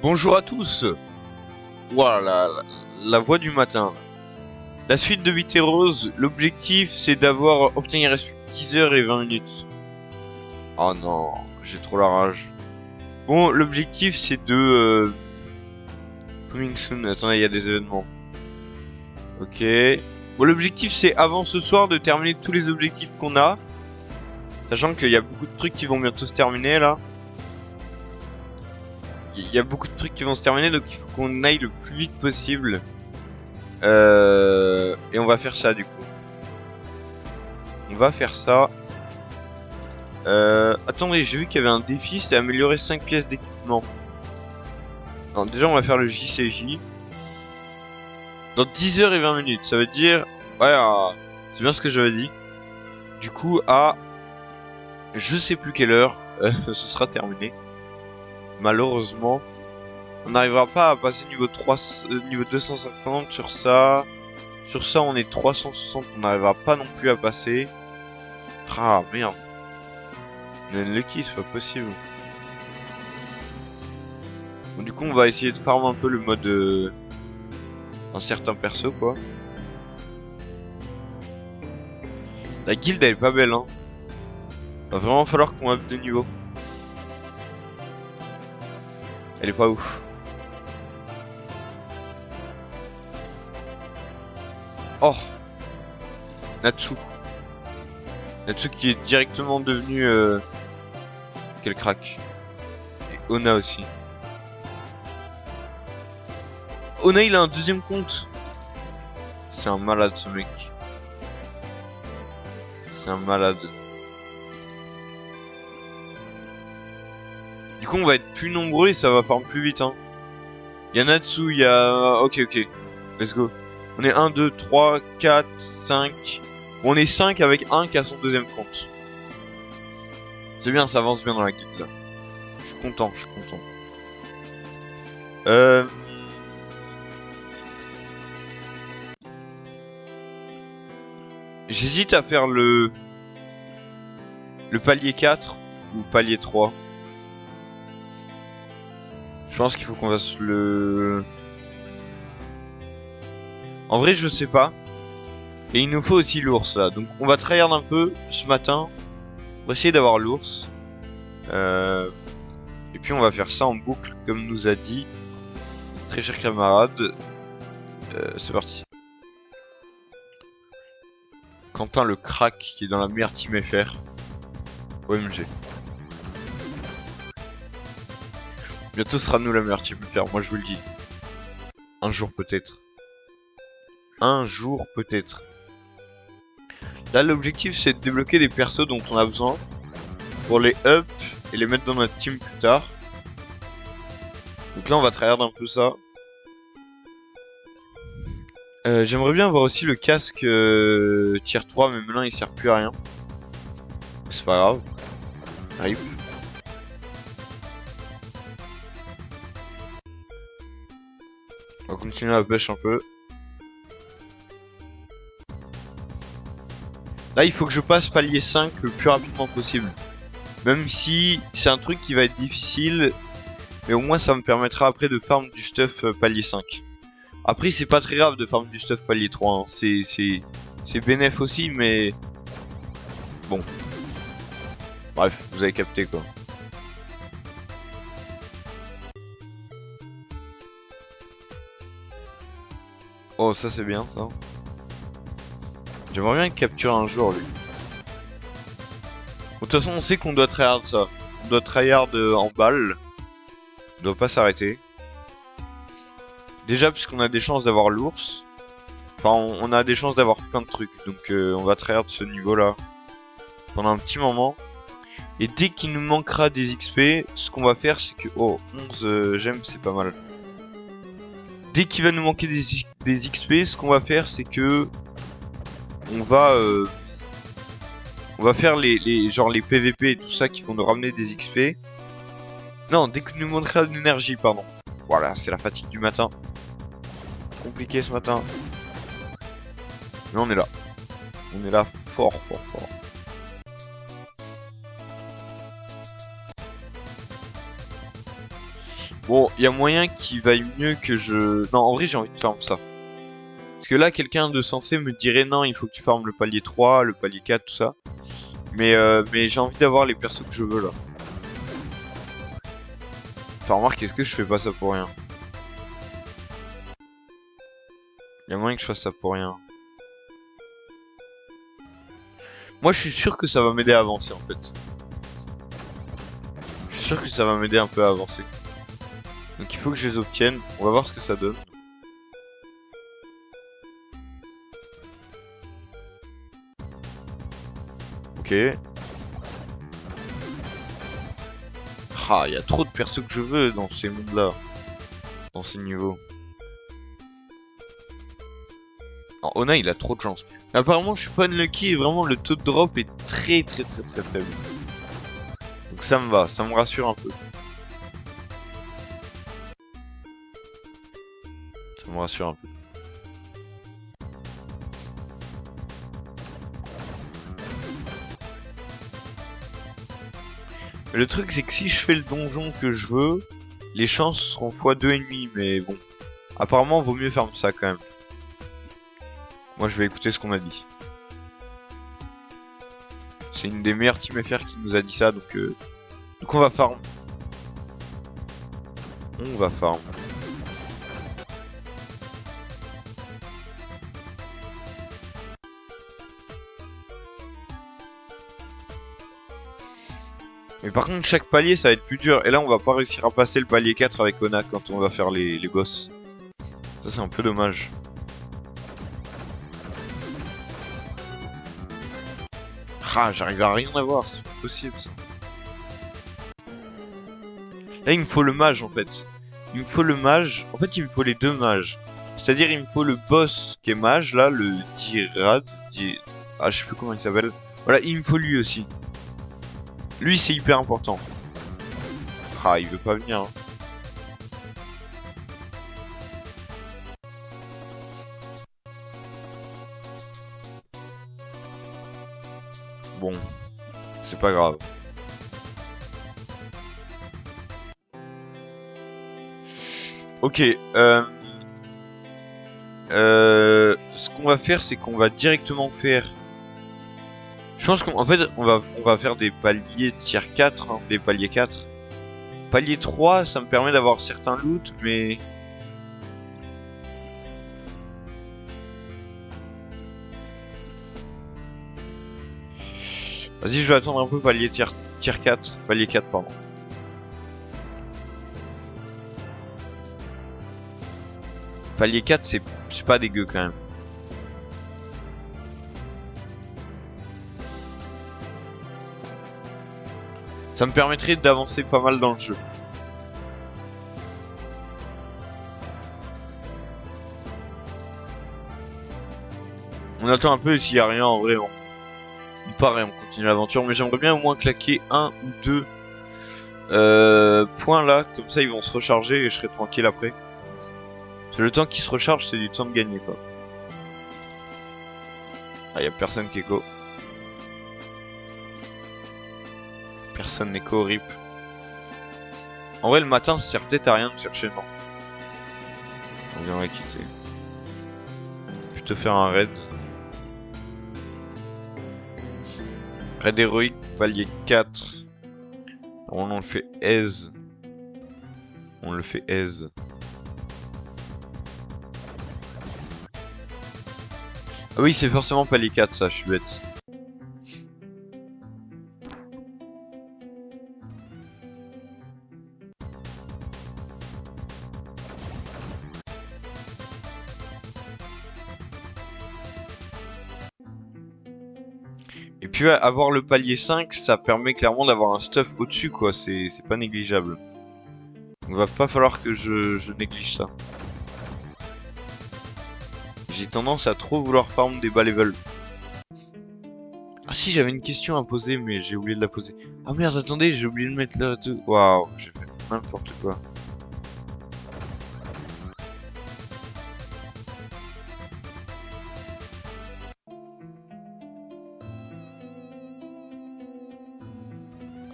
Bonjour à tous. Voilà, la voix du matin. La suite de Viteros, l'objectif c'est d'avoir obtenir 10 heures et 20 minutes. Oh non, j'ai trop la rage. Bon, l'objectif c'est de... Coming soon, attendez, il y a des événements. Ok. Bon, l'objectif c'est avant ce soir de terminer tous les objectifs qu'on a. Sachant qu'il y a beaucoup de trucs qui vont bientôt se terminer là. Il y a beaucoup de trucs qui vont se terminer, donc il faut qu'on aille le plus vite possible. Et on va faire ça du coup. On va faire ça. Attendez, j'ai vu qu'il y avait un défi, c'était améliorer 5 pièces d'équipement. Alors déjà on va faire le JCJ. Dans 10 heures et 20 minutes, ça veut dire... Ouais, c'est bien ce que j'avais dit. Du coup, à... Je sais plus quelle heure, ce sera terminé. Malheureusement. On n'arrivera pas à passer niveau 3, niveau 250 sur ça. Sur ça, on est 360, on n'arrivera pas non plus à passer. Ah, merde. On est unlucky, c'est pas possible. Bon, du coup, on va essayer de farm un peu le mode... un certain perso, quoi. La guilde, elle est pas belle, hein. Va vraiment falloir qu'on up de niveau. Elle est pas ouf. Oh, Natsu. Natsu qui est directement devenu... Quel crack. Et Ona aussi. Ona, il a un deuxième compte. C'est un malade, ce mec. C'est un malade. Du coup, on va être plus nombreux et ça va farm plus vite, hein. Il y a Natsu, il y a... Ok. Let's go. On est 1, 2, 3, 4, 5... On est 5 avec un qui a son deuxième compte. C'est bien, ça avance bien dans la guilde, là. Je suis content. J'hésite à faire le palier 4 ou palier 3. Je pense qu'il faut qu'on fasse le... En vrai, je sais pas. Et il nous faut aussi l'ours, là. Donc, on va tryhard un peu ce matin. On va essayer d'avoir l'ours. Et puis, on va faire ça en boucle, comme nous a dit très cher camarade. C'est parti. Quentin le crack, qui est dans la meilleure team FR. OMG. Bientôt sera nous la meilleure team FR, moi je vous le dis. Un jour peut-être. Un jour peut-être. Là l'objectif c'est de débloquer des persos dont on a besoin. Pour les up et les mettre dans notre team plus tard. Donc là on va tryhard un peu ça. J'aimerais bien avoir aussi le casque tier 3 mais maintenant il sert plus à rien. C'est pas grave. Arrive. On va continuer la pêche un peu. Là, il faut que je passe palier 5 le plus rapidement possible. Même si c'est un truc qui va être difficile. Mais au moins, ça me permettra après de farm du stuff palier 5. Après, c'est pas très grave de farm du stuff palier 3. Hein. C'est bénéf aussi, mais... Bon. Bref, vous avez capté quoi. Oh, ça c'est bien ça. J'aimerais bien capturer un jour lui. De toute façon, on sait qu'on doit tryhard ça. On doit tryhard en balle. On doit pas s'arrêter. Déjà, puisqu'on a des chances d'avoir l'ours. Enfin, on a des chances d'avoir plein de trucs. Donc, on va tryhard ce niveau-là pendant un petit moment. Et dès qu'il nous manquera des XP, ce qu'on va faire, c'est que... Oh, 11 gemmes, c'est pas mal. Dès qu'il va nous manquer des XP, ce qu'on va faire, c'est que... On va faire genre les PVP et tout ça qui vont nous ramener des XP. Non, dès que nous manquera de l'énergie, pardon. Voilà, c'est la fatigue du matin. Compliqué ce matin. Mais on est là. On est là fort. Bon, il y a moyen qu'il vaille mieux que je... Non, en vrai, j'ai envie de farm ça. Parce que là, quelqu'un de sensé me dirait non, il faut que tu farmes le palier 3, le palier 4, tout ça. Mais j'ai envie d'avoir les persos que je veux là. Enfin, remarque, est-ce que je fais pas ça pour rien? Il y a moyen que je fasse ça pour rien. Moi, je suis sûr que ça va m'aider à avancer en fait. Je suis sûr que ça va m'aider un peu à avancer. Donc il faut que je les obtienne. On va voir ce que ça donne. Ok. Ah, il y a trop de persos que je veux dans ces mondes-là. Dans ces niveaux. Non, Ona, il a trop de chance. Mais apparemment, je suis pas unlucky et vraiment le taux de drop est très très très très faible. Donc ça me va, ça me rassure un peu. Ça me rassure un peu. Mais le truc, c'est que si je fais le donjon que je veux, les chances seront x2,5, mais bon. Apparemment, vaut mieux faire ça quand même. Moi, je vais écouter ce qu'on m'a dit. C'est une des meilleures team FR qui nous a dit ça, donc on va farm. On va farm. Mais par contre, chaque palier, ça va être plus dur. Et là, on va pas réussir à passer le palier 4 avec Ona quand on va faire les boss. Ça, c'est un peu dommage. Ah, j'arrive à rien avoir, c'est pas possible ça. Là, il me faut le mage en fait. Il me faut le mage. En fait, il me faut les deux mages. C'est-à-dire, il me faut le boss qui est mage, là, le Dirad. Ah, je sais plus comment il s'appelle. Voilà, il me faut lui aussi. Lui, c'est hyper important. Ah, il veut pas venir. Hein. Bon, c'est pas grave. Ok, ce qu'on va faire, c'est qu'on va directement faire... Je pense qu'en fait, on va faire des paliers tier 4, hein, des paliers 4. Palier 3, ça me permet d'avoir certains loots, mais... Vas-y, je vais attendre un peu palier tier 4, palier 4, pardon. Palier 4, c'est pas dégueu quand même. Ça me permettrait d'avancer pas mal dans le jeu. On attend un peu et s'il y a rien en vrai, on part et on continue l'aventure. Mais j'aimerais bien au moins claquer un ou deux points là. Comme ça ils vont se recharger et je serai tranquille après. Parce que le temps qui se recharge, c'est du temps de gagner quoi. Ah, y a personne qui écho. Personne n'écho, rip. En vrai, le matin, ça sert peut-être à rien de chercher, non. On viendrait quitter. Plutôt faire un raid. Raid héroïque, palier 4. On le fait aise. On le fait aise. Ah oui, c'est forcément palier 4, ça, je suis bête. Et puis avoir le palier 5, ça permet clairement d'avoir un stuff au-dessus quoi, c'est pas négligeable. Donc va pas falloir que je néglige ça. J'ai tendance à trop vouloir farm des bas level. Ah si, j'avais une question à poser mais j'ai oublié de la poser. Ah merde, attendez, j'ai oublié de mettre là tout. Waouh, j'ai fait n'importe quoi.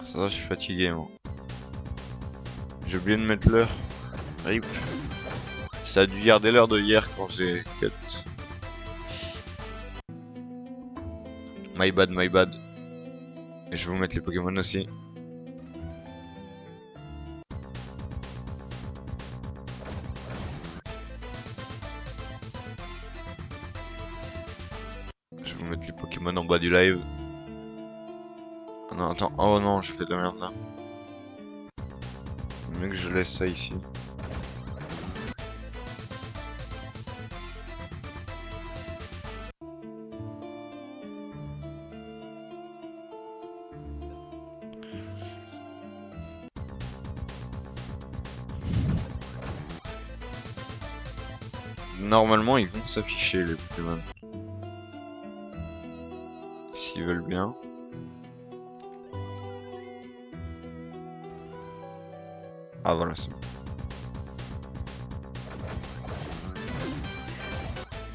Ça va, je suis fatigué moi. J'ai oublié de mettre l'heure. Rip. Ça a dû garder l'heure de hier quand j'ai cut. My bad, my bad. Et je vais vous mettre les Pokémon aussi. Je vais vous mettre les Pokémon en bas du live. Oh non, attends. Oh non, j'ai fait de la merde là. Mieux que je laisse ça ici. Normalement, ils vont s'afficher les Pokémon. S'ils veulent bien. Ah voilà, c'est bon.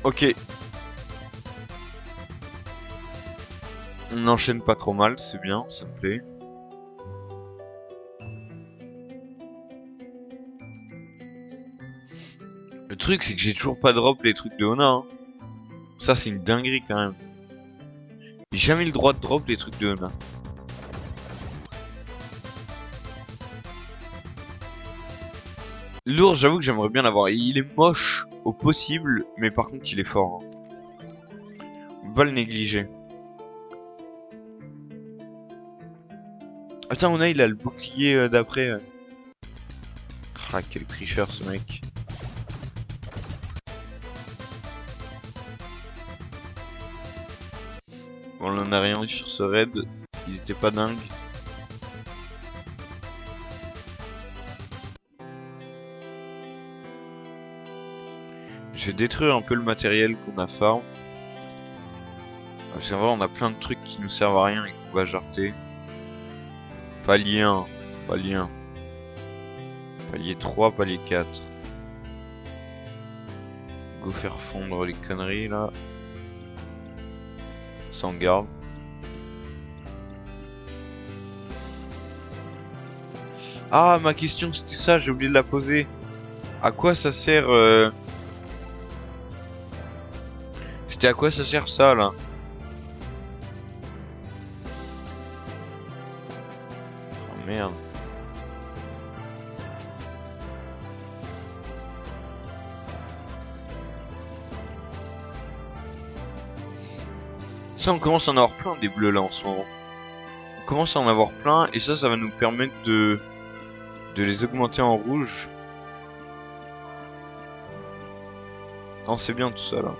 Ok. On n'enchaîne pas trop mal, c'est bien, ça me plaît. Le truc, c'est que j'ai toujours pas drop les trucs de Ona. Hein. Ça, c'est une dinguerie quand même. J'ai jamais le droit de drop les trucs de Ona. L'ours, j'avoue que j'aimerais bien l'avoir. Il est moche au possible, mais par contre, il est fort. Hein. On peut pas le négliger. Attends, Ona, il a le bouclier d'après. Ah, quel tricheur ce mec. Bon, on en a rien eu sur ce raid. Il était pas dingue. Je vais détruire un peu le matériel qu'on a farm. Parce qu'en vrai, on a plein de trucs qui nous servent à rien et qu'on va jarter. Palier 1, palier 1. Palier 3, palier 4. Go faire fondre les conneries là. Sans garde. Ah, ma question c'était ça, j'ai oublié de la poser. À quoi ça sert C'était à quoi ça sert ça là? Oh merde. Ça on commence à en avoir plein des bleus là en ce moment. On commence à en avoir plein et ça va nous permettre de les augmenter en rouge. Non, c'est bien tout ça là.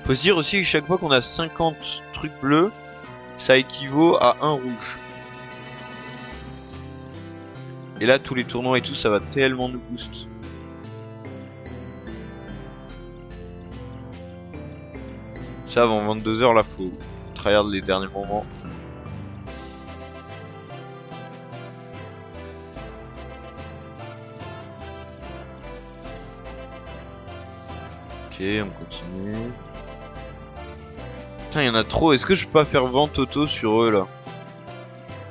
Faut se dire aussi que chaque fois qu'on a 50 trucs bleus, ça équivaut à un rouge. Et là, tous les tournois et tout, ça va tellement nous boost. Ça, avant 22 h là, faut tryhard les derniers moments. Ok, on continue. Putain, il y en a trop. Est-ce que je peux pas faire vente auto sur eux, là?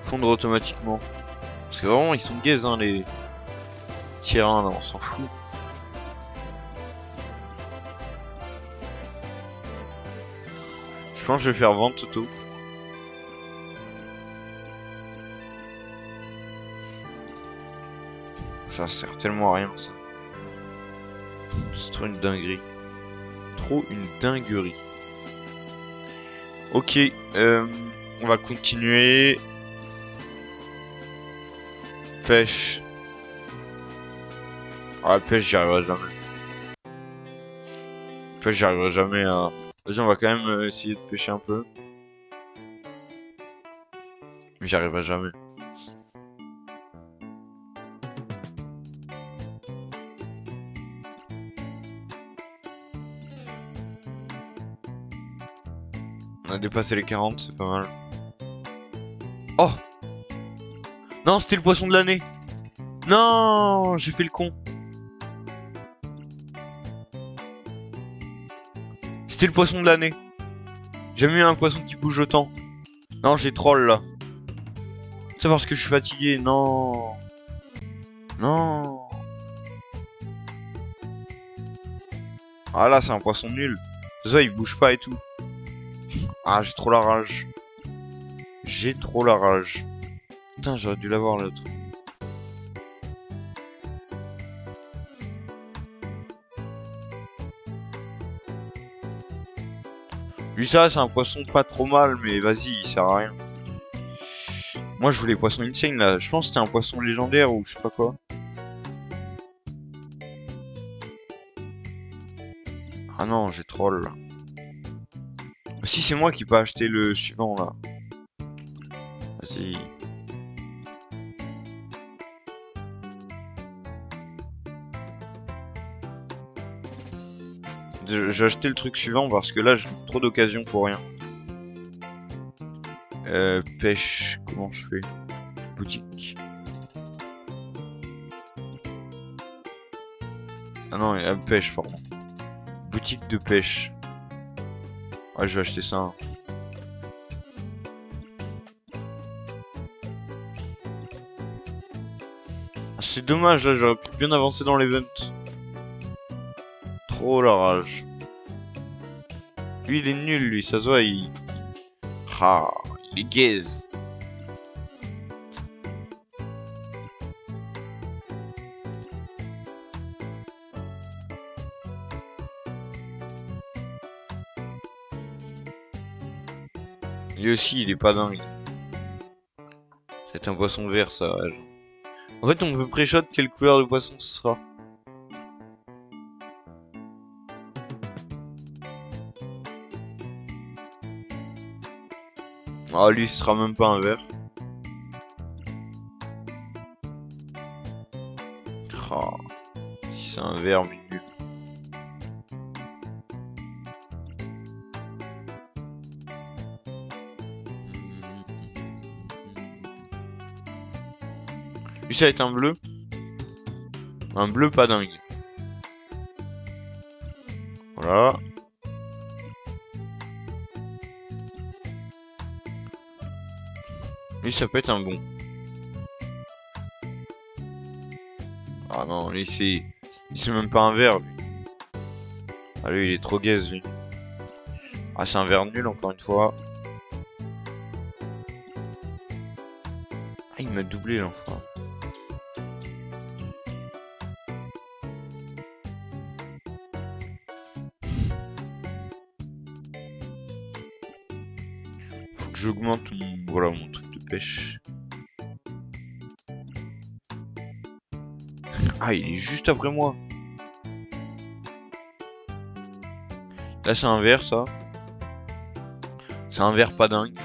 Fondre automatiquement. Parce que vraiment, ils sont gays, hein, les tiers 1, là, on s'en fout. Je pense que je vais faire vente auto. Ça sert tellement à rien, ça. C'est trop une dinguerie. Trop une dinguerie. Ok, on va continuer. Pêche. Ah, pêche, j'y arriverai jamais. Pêche, j'y arriverai jamais à... Vas-y, on va quand même essayer de pêcher un peu. Mais j'y arriverai jamais. On a dépassé les 40, c'est pas mal. Oh! Non, c'était le poisson de l'année! Non! J'ai fait le con! C'était le poisson de l'année! J'ai jamais eu un poisson qui bouge autant. Non, j'ai troll là. C'est parce que je suis fatigué. Non. Non. Ah là, c'est un poisson nul. Ça, il bouge pas et tout. Ah, j'ai trop la rage. J'ai trop la rage. Putain, j'aurais dû l'avoir l'autre. Lui, ça, c'est un poisson pas trop mal, mais vas-y, il sert à rien. Moi, je voulais poisson insane là. Je pense que c'était un poisson légendaire ou je sais pas quoi. Ah non, j'ai troll là. Si, c'est moi qui peux acheter le suivant là. Vas-y. J'ai acheté le truc suivant parce que là, je loupe trop d'occasions pour rien. Pêche. Comment je fais? Boutique. Ah non, il y a pêche, pardon. Boutique de pêche. Ouais, je vais acheter ça, hein. Ah, c'est dommage, là, j'aurais pu bien avancer dans l'event. Trop la rage. Lui, il est nul, lui, ça se voit, il... Ah, il est gaze. Lui aussi, il est pas dingue. C'est un poisson vert, ça. Ouais, genre. En fait, on peut pré-shot quelle couleur de poisson ce sera. Ah, lui, ce sera même pas un vert. Ah, si c'est un vert, mais nul. Lui, ça va être un bleu. Un bleu pas dingue. Voilà. Lui, ça peut être un bon. Ah non, lui, c'est même pas un vert, lui. Ah, lui, il est trop gaze, lui. Ah, c'est un vert nul, encore une fois. Ah, il m'a doublé, l'enfant. Faut que j'augmente mon... Voilà, mon truc de pêche. Ah, il est juste après moi. Là, c'est un vert, ça. C'est un vert pas dingue.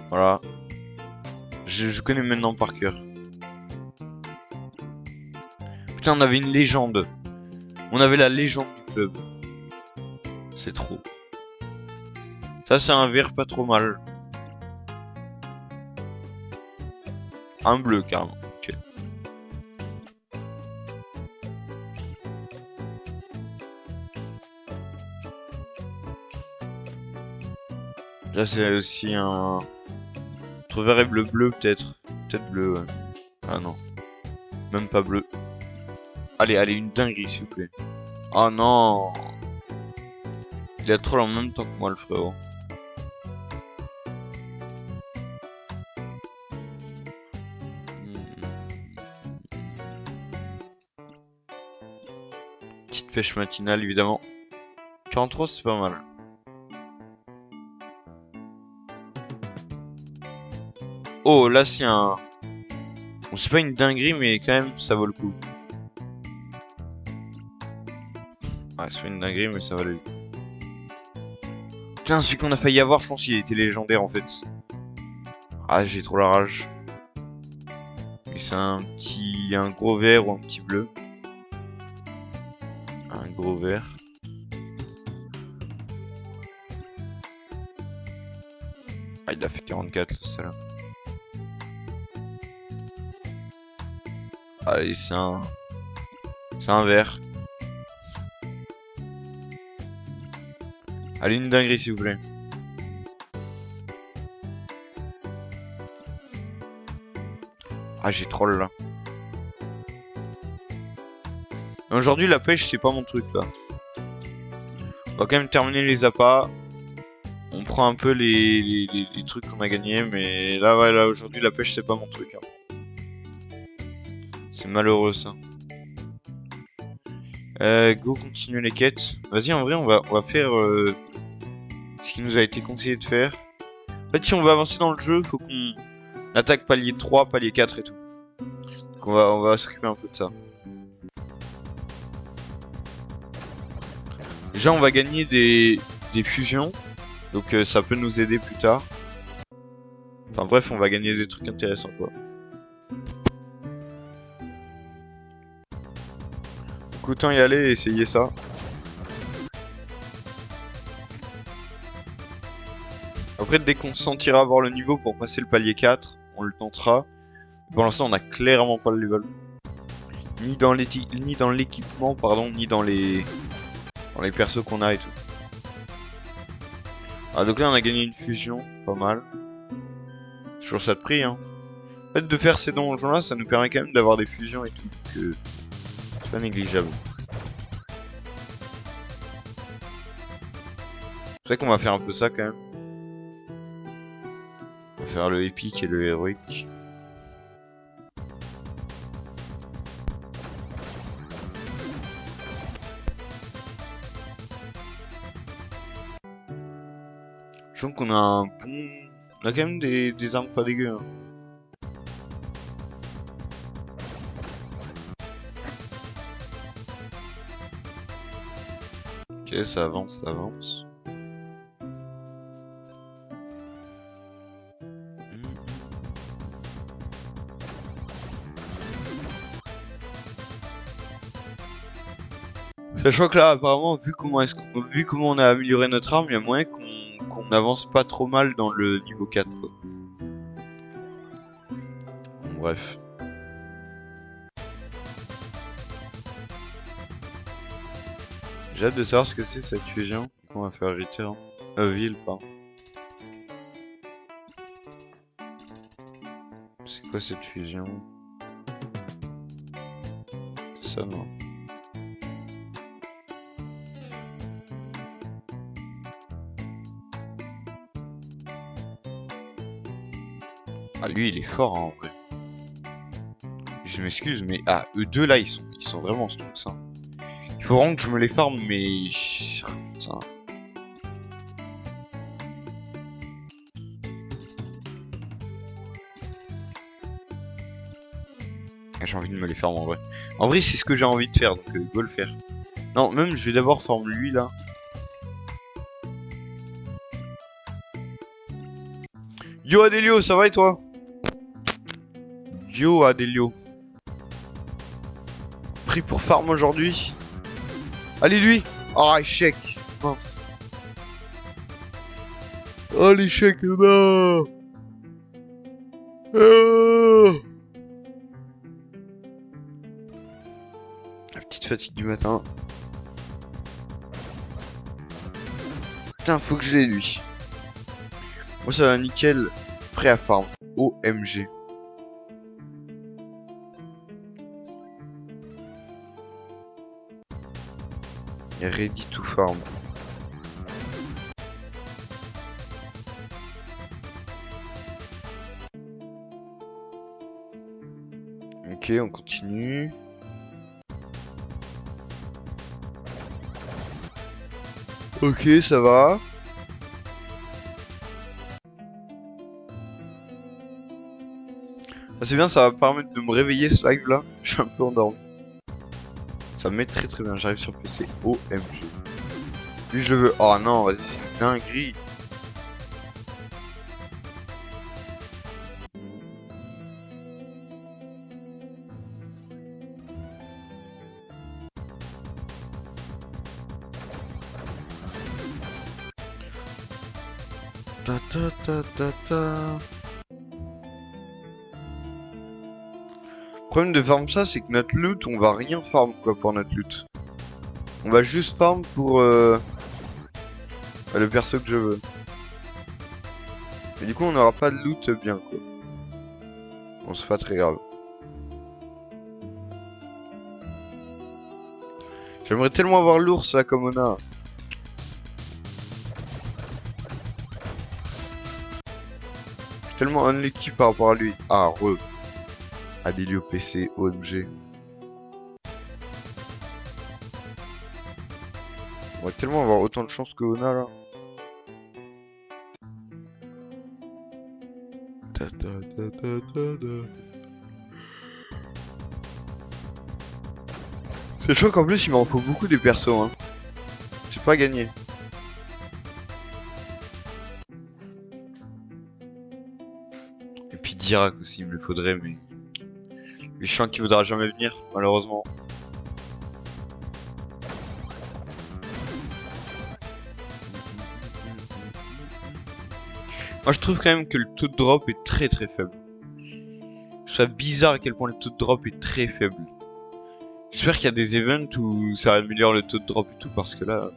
Voilà. Je connais maintenant par cœur. Putain, on avait une légende. On avait la légende du club. C'est trop. Ça, c'est un vert pas trop mal. Un bleu, carrément. Ok. Là, c'est aussi un... Entre vert et bleu, peut-être. Peut-être bleu, ouais. Ah non. Même pas bleu. Allez, allez, une dinguerie, s'il vous plaît. Oh non. Il a troll en même temps que moi, le frérot. Petite pêche matinale, évidemment. 43, c'est pas mal. Oh, là, c'est un... Bon, c'est pas une dinguerie, mais quand même, ça vaut le coup. Ouais, c'est pas une dinguerie, mais ça valait le coup. Putain, celui qu'on a failli avoir, je pense qu'il était légendaire, en fait. Ah, j'ai trop la rage. Et c'est un petit... un gros vert ou un petit bleu. Un gros vert. Ah, il a fait 44, le salaud. Allez, c'est un... C'est un vert. Allez, une dinguerie, s'il vous plaît. Ah, j'ai troll là. Aujourd'hui, la pêche, c'est pas mon truc là. On va quand même terminer les appâts. On prend un peu les trucs qu'on a gagnés, mais là, ouais, là, aujourd'hui, la pêche, c'est pas mon truc. Hein. C'est malheureux ça. Go, continue les quêtes. Vas-y, en vrai, on va faire ce qui nous a été conseillé de faire. En fait, si on veut avancer dans le jeu, faut qu'on attaque palier 3, palier 4 et tout. Donc on va s'occuper un peu de ça. Déjà, on va gagner des fusions. Donc ça peut nous aider plus tard. Enfin bref, on va gagner des trucs intéressants quoi. Donc autant y aller et essayer ça. Après, dès qu'on se sentira avoir le niveau pour passer le palier 4, on le tentera. Pour l'instant, on a clairement pas le level. Ni dans l'équipement, pardon, ni dans les persos qu'on a et tout. Ah, donc là, on a gagné une fusion, pas mal. Toujours ça de prix, hein. En fait, de faire ces donjons-là, ça nous permet quand même d'avoir des fusions et tout. Donc, c'est pas négligeable. C'est vrai qu'on va faire un peu ça quand même. On va faire le épique et le héroïque. Je trouve qu'on a un bon... On a quand même des armes pas dégueu. Hein. Ok, ça avance, ça avance. Sachant que là, apparemment, vu comment on a amélioré notre arme, il y a moyen qu'on avance pas trop mal dans le niveau 4, quoi. Bon, bref. J'ai hâte de savoir ce que c'est cette fusion qu'on va faire Return. Ville, pardon. C'est quoi cette fusion? C'est ça, non? Ah, lui, il est fort, hein, en vrai. Je m'excuse, mais... Ah, eux deux, là, ils sont vraiment strong, ça. Il faut vraiment que je me les farme, mais... Putain. J'ai envie de me les farm, en vrai. En vrai, c'est ce que j'ai envie de faire, donc go le faire. Non, même, je vais d'abord farm lui, là. Yo, Adélio, ça va et toi? Yo, Adélio. Pris pour farm aujourd'hui. Allez, lui. Ah, échec. Mince. Oh, l'échec, non. La petite fatigue du matin. Putain, faut que je l'ai, lui. Moi, ça va nickel. Prêt à farm. OMG. Ready to farm. Ok, on continue. Ok, ça va. Ah, c'est bien, ça va me permettre de me réveiller ce live là. Je suis un peu endormi. Ça me met très très bien, j'arrive sur PC. OMG. Lui je le veux. Oh non, vas-y, c'est une dinguerie. Ta ta ta ta ta. Le problème de farm ça, c'est que notre loot, on va rien farm quoi pour notre loot. On va juste farm pour le perso que je veux. Et du coup, on n'aura pas de loot bien quoi. Bon, c'est pas très grave. J'aimerais tellement avoir l'ours là comme on a. Je suis tellement unlucky par rapport à lui. Ah, Adilio PC, OMG. On va tellement avoir autant de chance que Ona là. Ta, ta, ta, ta, ta, ta. C'est chaud qu'en plus il m'en faut beaucoup des persos hein. C'est pas gagné. Et puis Dirac aussi il me le faudrait mais... Je sens qu'il voudra jamais venir malheureusement. Moi je trouve quand même que le taux de drop est très très faible. Je trouve ça bizarre à quel point le taux de drop est très faible. J'espère qu'il y a des events où ça améliore le taux de drop et tout parce que là...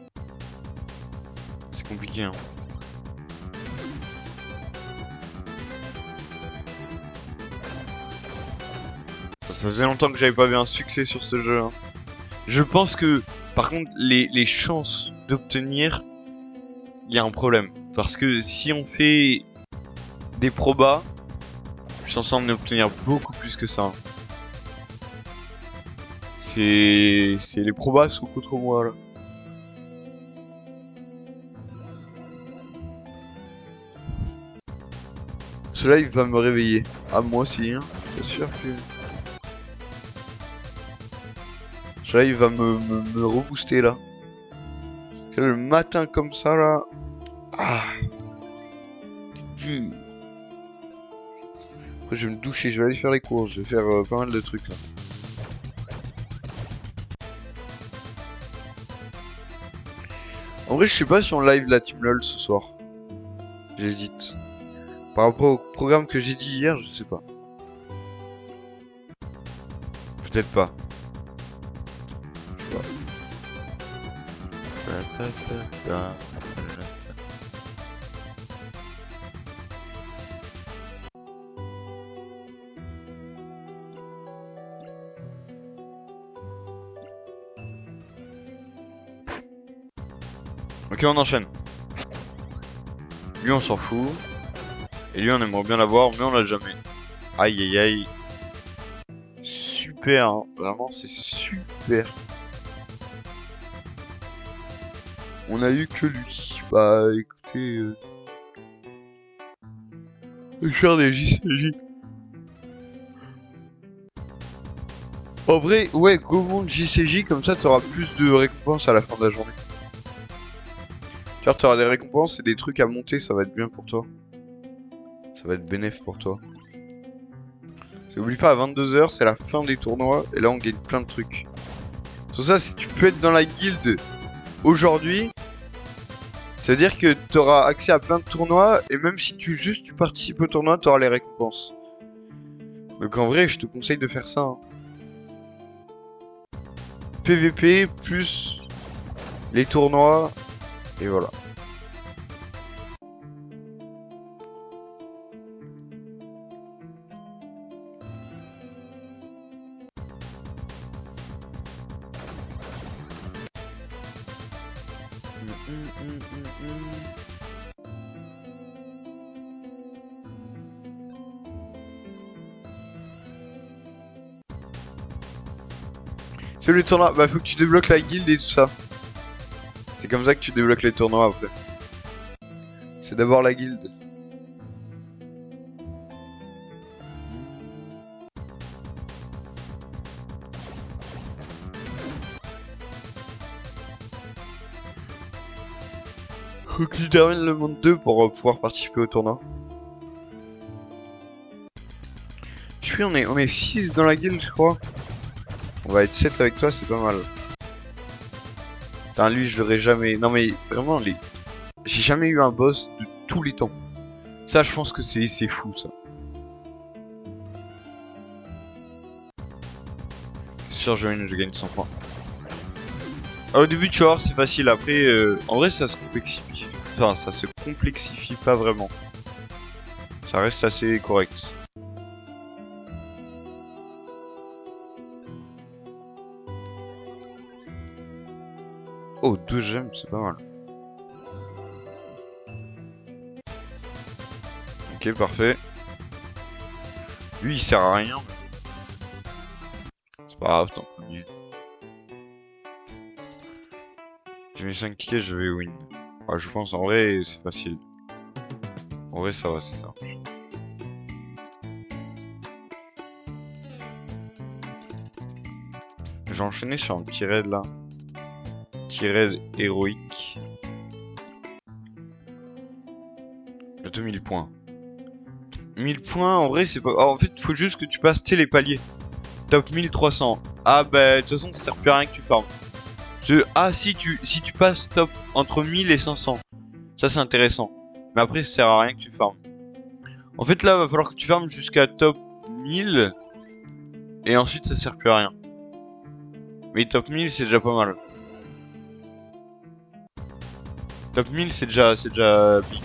C'est compliqué hein. Ça faisait longtemps que j'avais pas vu un succès sur ce jeu. Hein. Je pense que, par contre, les chances d'obtenir, il y a un problème. Parce que si on fait des probas, je suis censé en obtenir beaucoup plus que ça. Hein. C'est les probas sont contre moi là. Ce live va me réveiller. Ah moi aussi, hein. Je suis sûr que... Ce live va me rebooster là. Le matin comme ça là. Ah. Après je vais me doucher, je vais aller faire les courses, je vais faire pas mal de trucs là. En vrai je sais pas si on live la team LOL ce soir. J'hésite. Par rapport au programme que j'ai dit hier, je sais pas. Peut-être pas. Je sais pas. Ok, on enchaîne. Lui, on s'en fout. Et lui, on aimerait bien l'avoir, mais on l'a jamais. Aïe, aïe, aïe. Super, hein. Vraiment, c'est super. On a eu que lui. Bah, écoutez... Je vais faire des JCJ. En vrai, ouais, go monde JCJ, comme ça, t'auras plus de récompenses à la fin de la journée. Tu auras des récompenses et des trucs à monter, ça va être bien pour toi. Ça va être bénéf pour toi. N'oublie pas, à 22 h, c'est la fin des tournois, et là on gagne plein de trucs. Sur ça, si tu peux être dans la guilde aujourd'hui, ça veut dire que tu auras accès à plein de tournois, et même si tu participes au tournoi, tu auras les récompenses. Donc en vrai, je te conseille de faire ça. Hein. PVP plus les tournois, et voilà. C'est le tournoi, bah faut que tu débloques la guilde et tout ça. C'est comme ça que tu débloques les tournois après. C'est d'abord la guilde. Faut que tu termines le monde 2 pour pouvoir participer au tournoi. Je suis, on est 6 dans la guilde, je crois. On va être 7 avec toi, c'est pas mal. Putain, lui, je l'aurais jamais... Non mais, vraiment, j'ai jamais eu un boss de tous les temps. Ça, je pense que c'est fou, ça. C'est sûr, je gagne 100 points. Alors, au début, tu vas voir, c'est facile. Après, en vrai, ça se complexifie. Enfin, ça se complexifie pas vraiment. Ça reste assez correct. 12 gemmes, c'est pas mal. Ok, parfait. Lui, il sert à rien. C'est pas grave, tant pis. J'ai mis 5 tickets, je vais win. Ah, je pense en vrai, c'est facile. En vrai, ça va, c'est simple. Je vais enchaîner sur un petit raid là. Petit raid héroïque. Bientôt 1000 points. 1000 points, en vrai, c'est pas. Ah, en fait, faut juste que tu passes les paliers. Top 1300. Ah, bah, de toute façon, ça sert plus à rien que tu farmes. Ah, si tu passes top entre 1000 et 500. Ça, c'est intéressant. Mais après, ça sert à rien que tu farmes. En fait, là, va falloir que tu farmes jusqu'à top 1000. Et ensuite, ça sert plus à rien. Mais top 1000, c'est déjà pas mal. Top 1000, c'est déjà big.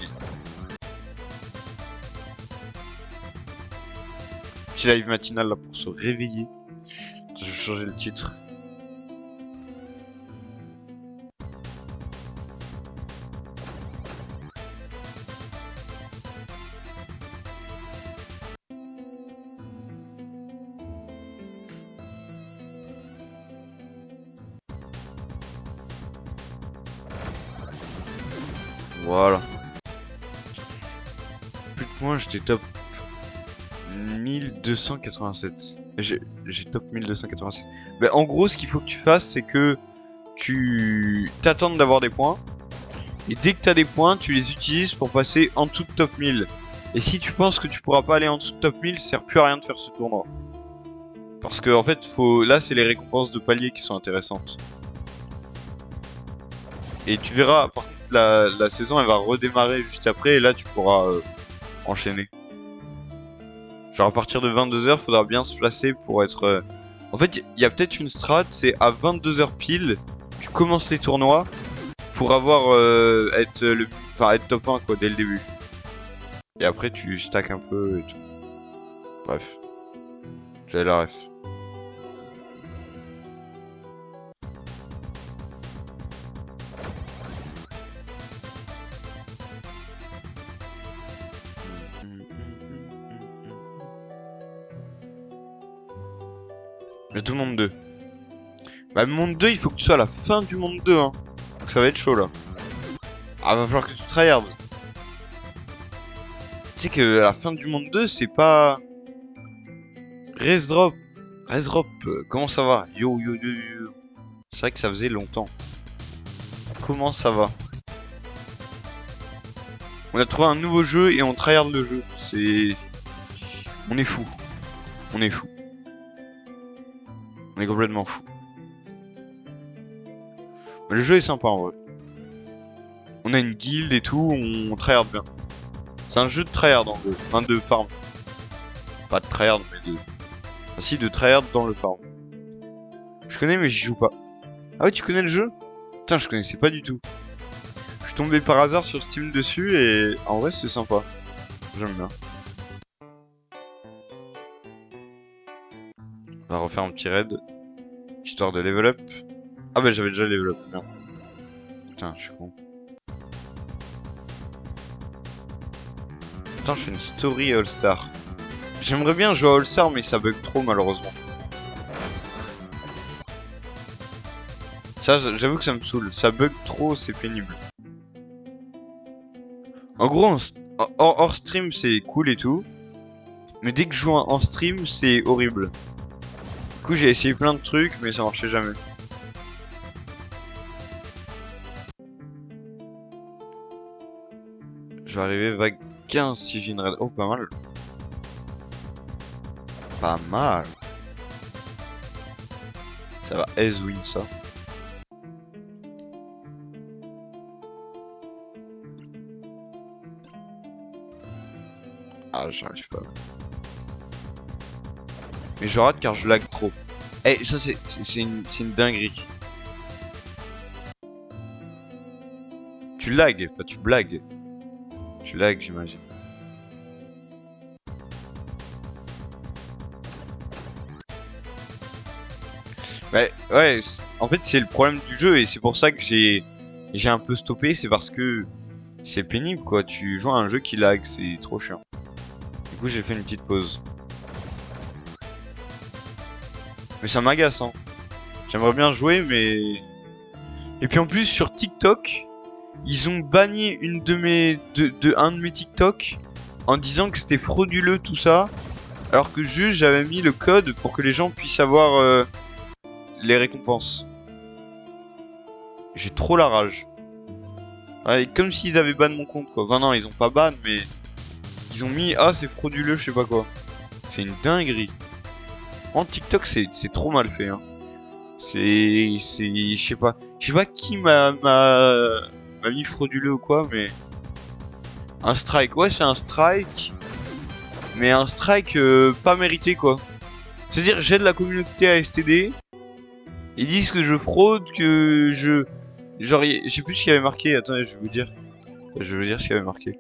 Petit live matinal là pour se réveiller. Je vais changer le titre. Voilà. Plus de points, j'étais top 1287. J'ai top 1287. Mais en gros, ce qu'il faut que tu fasses, c'est que tu t'attendes d'avoir des points. Et dès que tu as des points, tu les utilises pour passer en dessous de top 1000. Et si tu penses que tu pourras pas aller en dessous de top 1000, ça sert plus à rien de faire ce tournoi. Parce que en fait, là, c'est les récompenses de palier qui sont intéressantes. Et tu verras, par contre, la saison, elle va redémarrer juste après. Et là, tu pourras enchaîner. Genre à partir de 22h, faudra bien se placer pour être... En fait, il y a peut-être une strat, c'est à 22h pile, tu commences les tournois pour avoir être top 1 quoi dès le début. Et après tu stacks un peu et tout. Bref. J'avais la ref. Bientôt monde 2. Bah monde 2, il faut que tu sois à la fin du monde 2 hein. Donc ça va être chaud là. Ah, va falloir que tu tryhard. Tu sais que à la fin du monde 2, c'est pas... Resdrop. Resdrop, comment ça va? Yo yo yo yo. C'est vrai que ça faisait longtemps. Comment ça va? On a trouvé un nouveau jeu et on tryhard le jeu. C'est... On est fou. On est fou. On est complètement fou. Mais le jeu est sympa en vrai. On a une guilde et tout, on tryhard bien. C'est un jeu de tryhard en gros. Enfin de farm. Pas de tryhard mais de... Enfin si, de tryhard dans le farm. Je connais mais j'y joue pas. Ah ouais, tu connais le jeu? Putain, je connaissais pas du tout. Je suis tombé par hasard sur Steam dessus et en vrai c'est sympa. J'aime bien. On va refaire un petit raid. Histoire de level up. Ah bah j'avais déjà level up, bien. Putain, je suis con. Putain, je fais une story All-Star. J'aimerais bien jouer à All-Star mais ça bug trop malheureusement. Ça, j'avoue que ça me saoule. Ça bug trop, c'est pénible. En gros, hors stream c'est cool et tout. Mais dès que je joue en stream, c'est horrible. Du coup, j'ai essayé plein de trucs, mais ça marchait jamais. Je vais arriver vague 15 si j'ai une raid. Oh, pas mal. Pas mal. Ça va S-win ça. Ah, j'arrive pas. Mais je rate car je lag trop. Eh, ça c'est une dinguerie. Tu lags, pas tu blagues. Tu lags, j'imagine. Ouais, en fait c'est le problème du jeu et c'est pour ça que j'ai j'ai un peu stoppé, c'est parce que c'est pénible quoi. Tu joues à un jeu qui lag, c'est trop chiant. Du coup, j'ai fait une petite pause. Mais ça m'agace, hein. J'aimerais bien jouer, mais... Et puis en plus, sur TikTok, ils ont banni une de mes... un de mes TikTok en disant que c'était frauduleux tout ça. Alors que juste, j'avais mis le code pour que les gens puissent avoir les récompenses. J'ai trop la rage. Ouais, comme s'ils avaient ban mon compte, quoi. Enfin non, ils ont pas ban, mais... Ils ont mis, ah, c'est frauduleux, je sais pas quoi. C'est une dinguerie. En TikTok, c'est trop mal fait, hein. Je sais pas. Je sais pas qui m'a mis frauduleux ou quoi, mais... Un strike, ouais, c'est un strike. Mais un strike pas mérité, quoi. C'est-à-dire, j'aide la communauté à STD. Ils disent que je fraude, que je... Genre, je sais plus ce qu'il y avait marqué. Attendez, je vais vous dire. Je vais vous dire ce qu'il y avait marqué.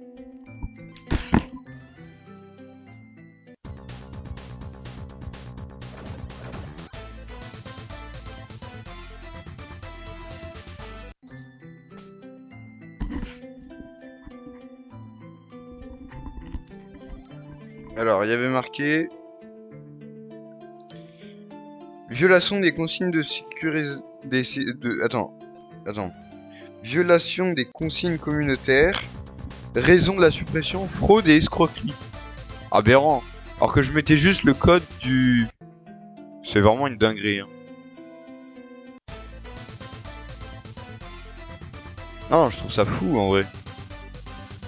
Alors, il y avait marqué... Violation des consignes de sécurité... Attends. Violation des consignes communautaires. Raison de la suppression, fraude et escroquerie. Aberrant. Alors que je mettais juste le code du... C'est vraiment une dinguerie, hein. Non, je trouve ça fou, en vrai.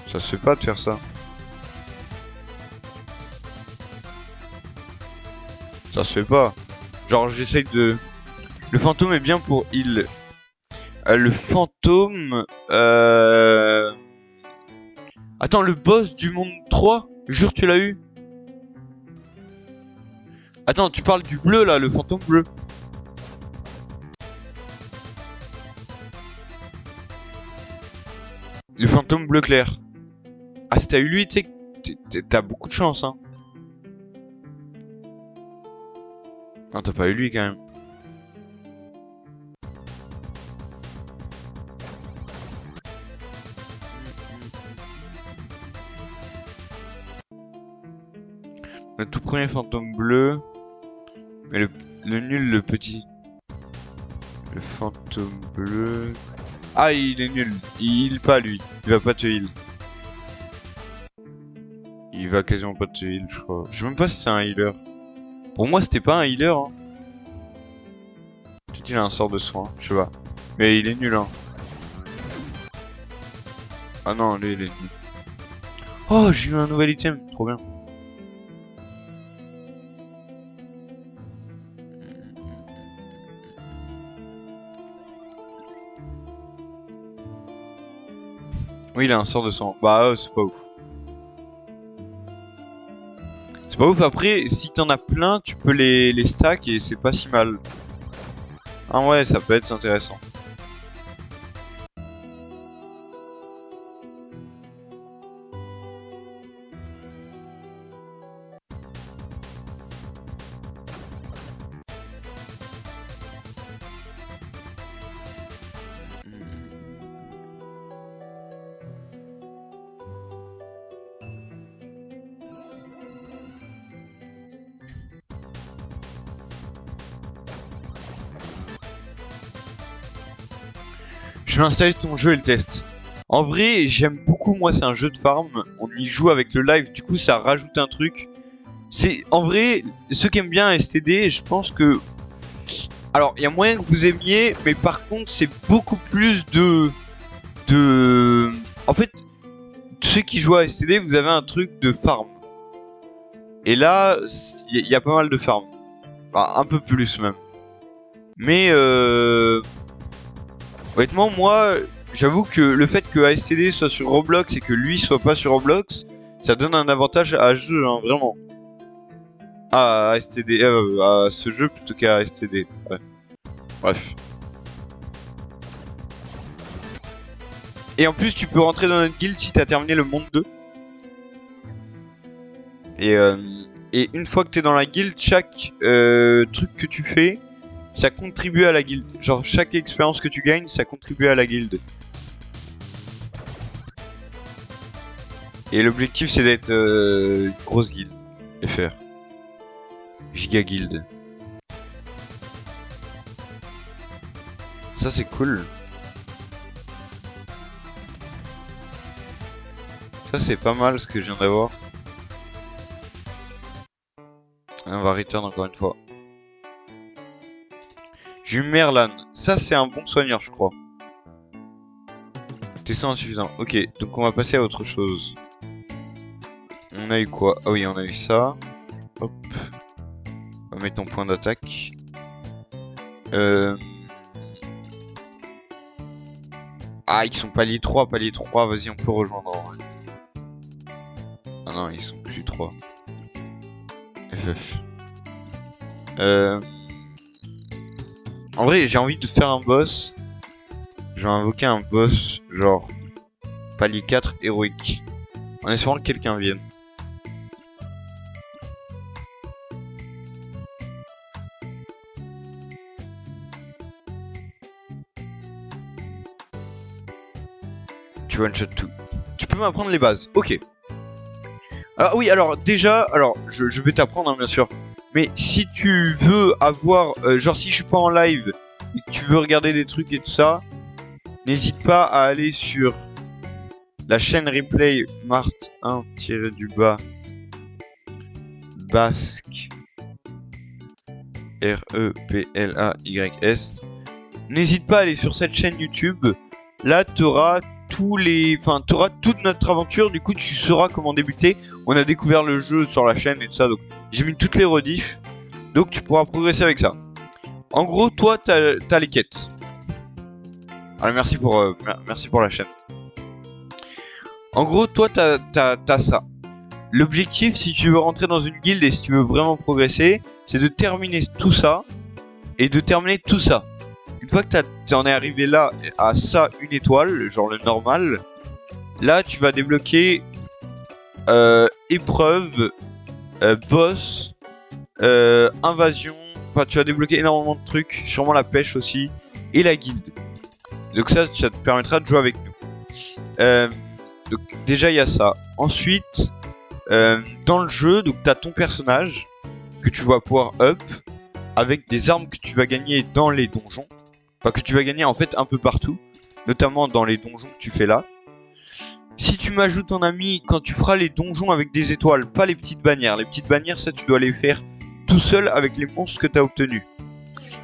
Ça se fait pas de faire ça. Ça se fait pas. Genre, j'essaye de... Le fantôme est bien pour heal. Le fantôme... Attends, le boss du monde 3 ? Jure, tu l'as eu ? Attends, tu parles du bleu, là, le fantôme bleu. Le fantôme bleu clair. Ah, si t'as eu lui, tu sais, t'as beaucoup de chance, hein. Non, t'as pas eu lui, quand même. Le tout premier fantôme bleu. Mais le nul, le petit. Le fantôme bleu... Ah, il est nul. Il heal pas, lui. Il va pas te heal. Il va quasiment pas te heal, je crois. Je sais même pas si c'est un healer. Pour moi, c'était pas un healer, hein. Peut-être qu'il a un sort de soin, je sais pas. Mais il est nul, hein. Ah non, lui, il est nul. Oh, j'ai eu un nouvel item. Trop bien. Oui, il a un sort de sang. Bah, c'est pas ouf. C'est pas ouf. Après, si t'en as plein, tu peux les stack et c'est pas si mal. Ah ouais, ça peut être intéressant. Je vais installer ton jeu et le test. En vrai, j'aime beaucoup, moi, c'est un jeu de farm. On y joue avec le live, du coup, ça rajoute un truc. C'est, en vrai, ceux qui aiment bien STD, je pense que... Alors, il y a moyen que vous aimiez, mais par contre, c'est beaucoup plus de... En fait, ceux qui jouent à STD, vous avez un truc de farm. Et là, il y a pas mal de farm. Enfin, un peu plus, même. Mais, honnêtement, moi, j'avoue que le fait que ASTD soit sur Roblox et que lui soit pas sur Roblox, ça donne un avantage à ce jeu, hein, vraiment. À ASTD, à ce jeu plutôt qu'à ASTD. Ouais. Bref. Et en plus, tu peux rentrer dans notre guild si t'as terminé le monde 2. Et une fois que t'es dans la guild, chaque truc que tu fais, ça contribue à la guilde. Genre, chaque expérience que tu gagnes, ça contribue à la guilde. Et l'objectif c'est d'être une grosse guilde. FR. Giga guild. Ça c'est cool. Ça c'est pas mal ce que je viens d'avoir. On va return encore une fois. J'ai eu Merlan. Ça c'est un bon soigneur je crois. Tesson insuffisant. Ok, donc on va passer à autre chose. On a eu quoi? Ah oui, on a eu ça. Hop. On va mettre ton point d'attaque. Ah, ils sont palier 3, palier 3. Vas-y, on peut rejoindre en vrai. Ah non, ils sont plus 3. FF. En vrai, j'ai envie de faire un boss. Je vais invoquer un boss genre palier 4 héroïque. En espérant que quelqu'un vienne. Tu one shot tout. Tu peux m'apprendre les bases. Ok. Alors oui, alors déjà, alors je vais t'apprendre hein, bien sûr. Mais si tu veux avoir, genre si je suis pas en live et que tu veux regarder des trucs et tout ça, n'hésite pas à aller sur la chaîne replay Mart 1-du-bas Basque REPLAYS. N'hésite pas à aller sur cette chaîne YouTube. Là, t'auras t'auras toute notre aventure. Du coup, tu sauras comment débuter. On a découvert le jeu sur la chaîne et tout ça. Donc, j'ai mis toutes les rediffs. Donc, tu pourras progresser avec ça. En gros, toi, t'as les quêtes. Alors, merci pour la chaîne. En gros, toi, t'as ça. L'objectif, si tu veux rentrer dans une guilde et si tu veux vraiment progresser, c'est de terminer tout ça et de terminer tout ça. Une fois que t'en es arrivé là à ça, une étoile, genre le normal, là tu vas débloquer épreuve, boss, invasion, enfin tu vas débloquer énormément de trucs, sûrement la pêche aussi, et la guilde. Donc ça te permettra de jouer avec nous. Donc déjà il y a ça. Ensuite, dans le jeu, donc t'as ton personnage que tu vas pouvoir up avec des armes que tu vas gagner dans les donjons. Enfin, que tu vas gagner en fait un peu partout, notamment dans les donjons que tu fais là. Si tu m'ajoutes en ami quand tu feras les donjons avec des étoiles, pas les petites bannières. Les petites bannières, ça tu dois les faire tout seul avec les monstres que tu as obtenus.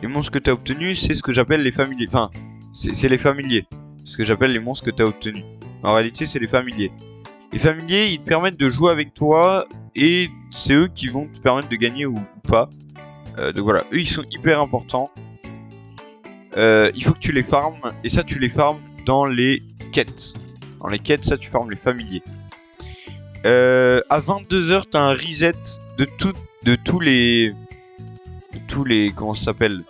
Les monstres que tu as obtenus, c'est ce que j'appelle les familiers. Enfin, c'est les familiers. Ce que j'appelle les monstres que tu as obtenus. En réalité, c'est les familiers. Les familiers, ils te permettent de jouer avec toi et c'est eux qui vont te permettre de gagner ou pas. Donc voilà, eux ils sont hyper importants. Il faut que tu les farmes, et ça tu les farmes dans les quêtes. Dans les quêtes, ça tu farmes les familiers. À 22h, t'as un reset de tous les... Comment ça s'appelle?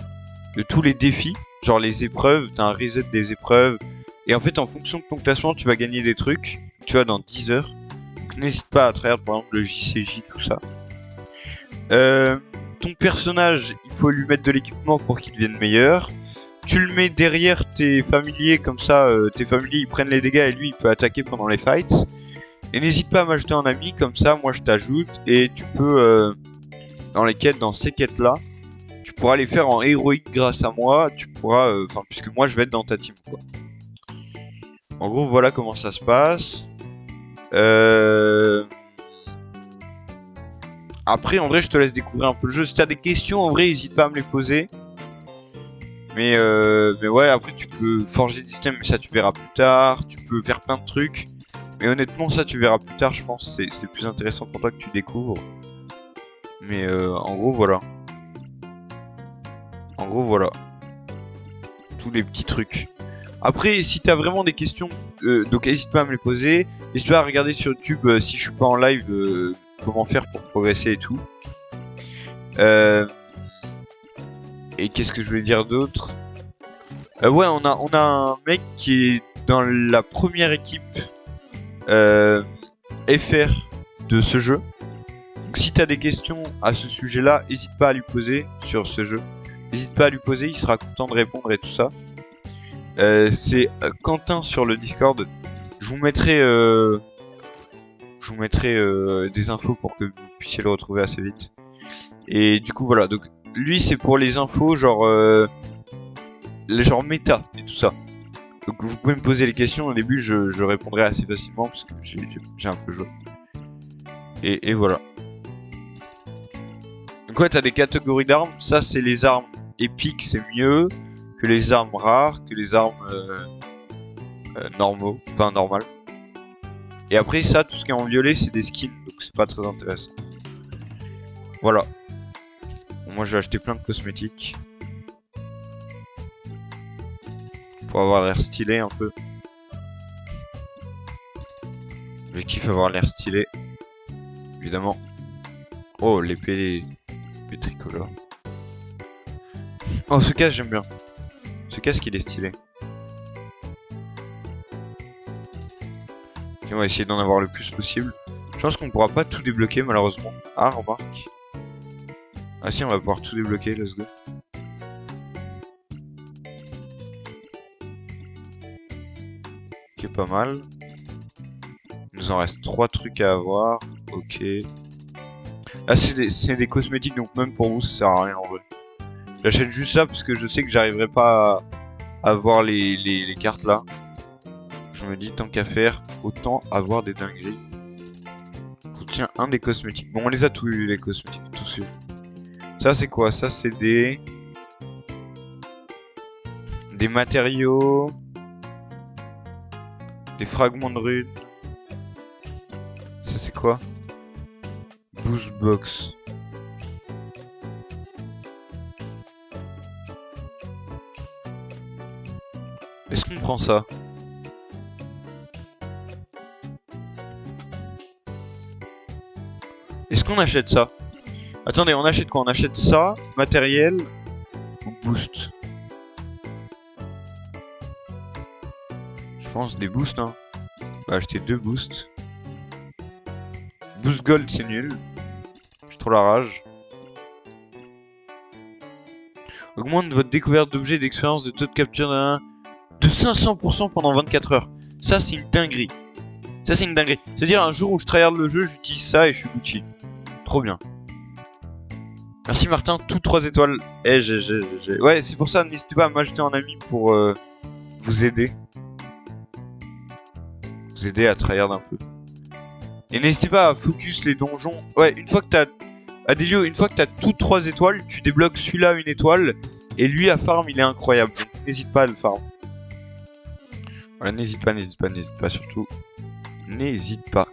De tous les défis, genre les épreuves, t'as un reset des épreuves. Et en fait, en fonction de ton classement, tu vas gagner des trucs, tu vois, dans 10 heures. Donc n'hésite pas à travers, par exemple, le JCJ, tout ça. Ton personnage, il faut lui mettre de l'équipement pour qu'il devienne meilleur. Tu le mets derrière tes familiers, comme ça tes familiers ils prennent les dégâts et lui il peut attaquer pendant les fights. Et n'hésite pas à m'ajouter en ami, comme ça moi je t'ajoute et tu peux, dans les quêtes, dans ces quêtes là, tu pourras les faire en héroïque grâce à moi, tu pourras, enfin puisque moi je vais être dans ta team quoi. En gros voilà comment ça se passe. Après en vrai je te laisse découvrir un peu le jeu, si t'as des questions en vrai n'hésite pas à me les poser. Mais ouais, après tu peux forger des systèmes, mais ça tu verras plus tard. Tu peux faire plein de trucs. Mais honnêtement, ça tu verras plus tard, je pense. C'est plus intéressant pour toi que tu découvres. Mais en gros, voilà. En gros, voilà. Tous les petits trucs. Après, si t'as vraiment des questions, donc n'hésite pas à me les poser. N'hésite pas à regarder sur YouTube si je suis pas en live, comment faire pour progresser et tout. Et qu'est-ce que je voulais dire d'autre? Ouais, on a un mec qui est dans la première équipe FR de ce jeu. Donc si t'as des questions à ce sujet-là, n'hésite pas à lui poser sur ce jeu. N'hésite pas à lui poser, il sera content de répondre et tout ça. C'est Quentin sur le Discord. Je vous mettrai Je vous mettrai des infos pour que vous puissiez le retrouver assez vite. Et du coup voilà, donc lui c'est pour les infos genre les genre méta et tout ça. Donc vous pouvez me poser les questions au début, je répondrai assez facilement parce que j'ai un peu joué. Et voilà. Donc ouais, t'as des catégories d'armes. Ça c'est les armes épiques, c'est mieux que les armes rares, que les armes normaux, enfin normales. Et après ça, tout ce qui est en violet, c'est des skins, donc c'est pas très intéressant. Voilà. Bon, moi, je vais acheter plein de cosmétiques. Pour avoir l'air stylé un peu. Je kiffe avoir l'air stylé. Évidemment. Oh, l'épée tricolore. Oh, ce casque, j'aime bien. Ce casque, il est stylé. Et on va essayer d'en avoir le plus possible. Je pense qu'on pourra pas tout débloquer, malheureusement. Ah, remarque. Ah si, on va pouvoir tout débloquer, let's go. Ok, pas mal. Il nous en reste 3 trucs à avoir. Ok. Là, c'est des cosmétiques, donc même pour vous, ça sert à rien en vrai. J'achète juste ça parce que je sais que j'arriverai pas à avoir les cartes là. Je me dis, tant qu'à faire, autant avoir des dingueries. Contient un des cosmétiques. Bon, on les a tous eu, les cosmétiques, tous eu. Ça, c'est quoi? Ça, c'est des matériaux. Des fragments de rude. Ça, c'est quoi? Boost box. Est-ce qu'on prend ça? Est-ce qu'on achète ça? Attendez, on achète quoi? On achète ça, matériel ou boost? Je pense des boosts, hein. On va acheter 2 boosts. Boost gold, c'est nul. J'ai trop la rage. Augmente votre découverte d'objets et d'expérience de taux de capture de 500% pendant 24 heures. Ça, c'est une dinguerie. Ça, c'est une dinguerie. C'est-à-dire, un jour où je tryhard le jeu, j'utilise ça et je suis Gucci. Trop bien. Merci Martin, tout 3 étoiles. Ouais, c'est pour ça, n'hésitez pas à m'ajouter en ami pour vous aider. Vous aider à tryhard un peu. Et n'hésitez pas à focus les donjons. Ouais, une fois que t'as... Adélio, une fois que t'as toutes 3 étoiles, tu débloques celui-là 1 étoile. Et lui, à farm, il est incroyable. Donc n'hésite pas à le farm. Voilà, n'hésite pas surtout. N'hésite pas.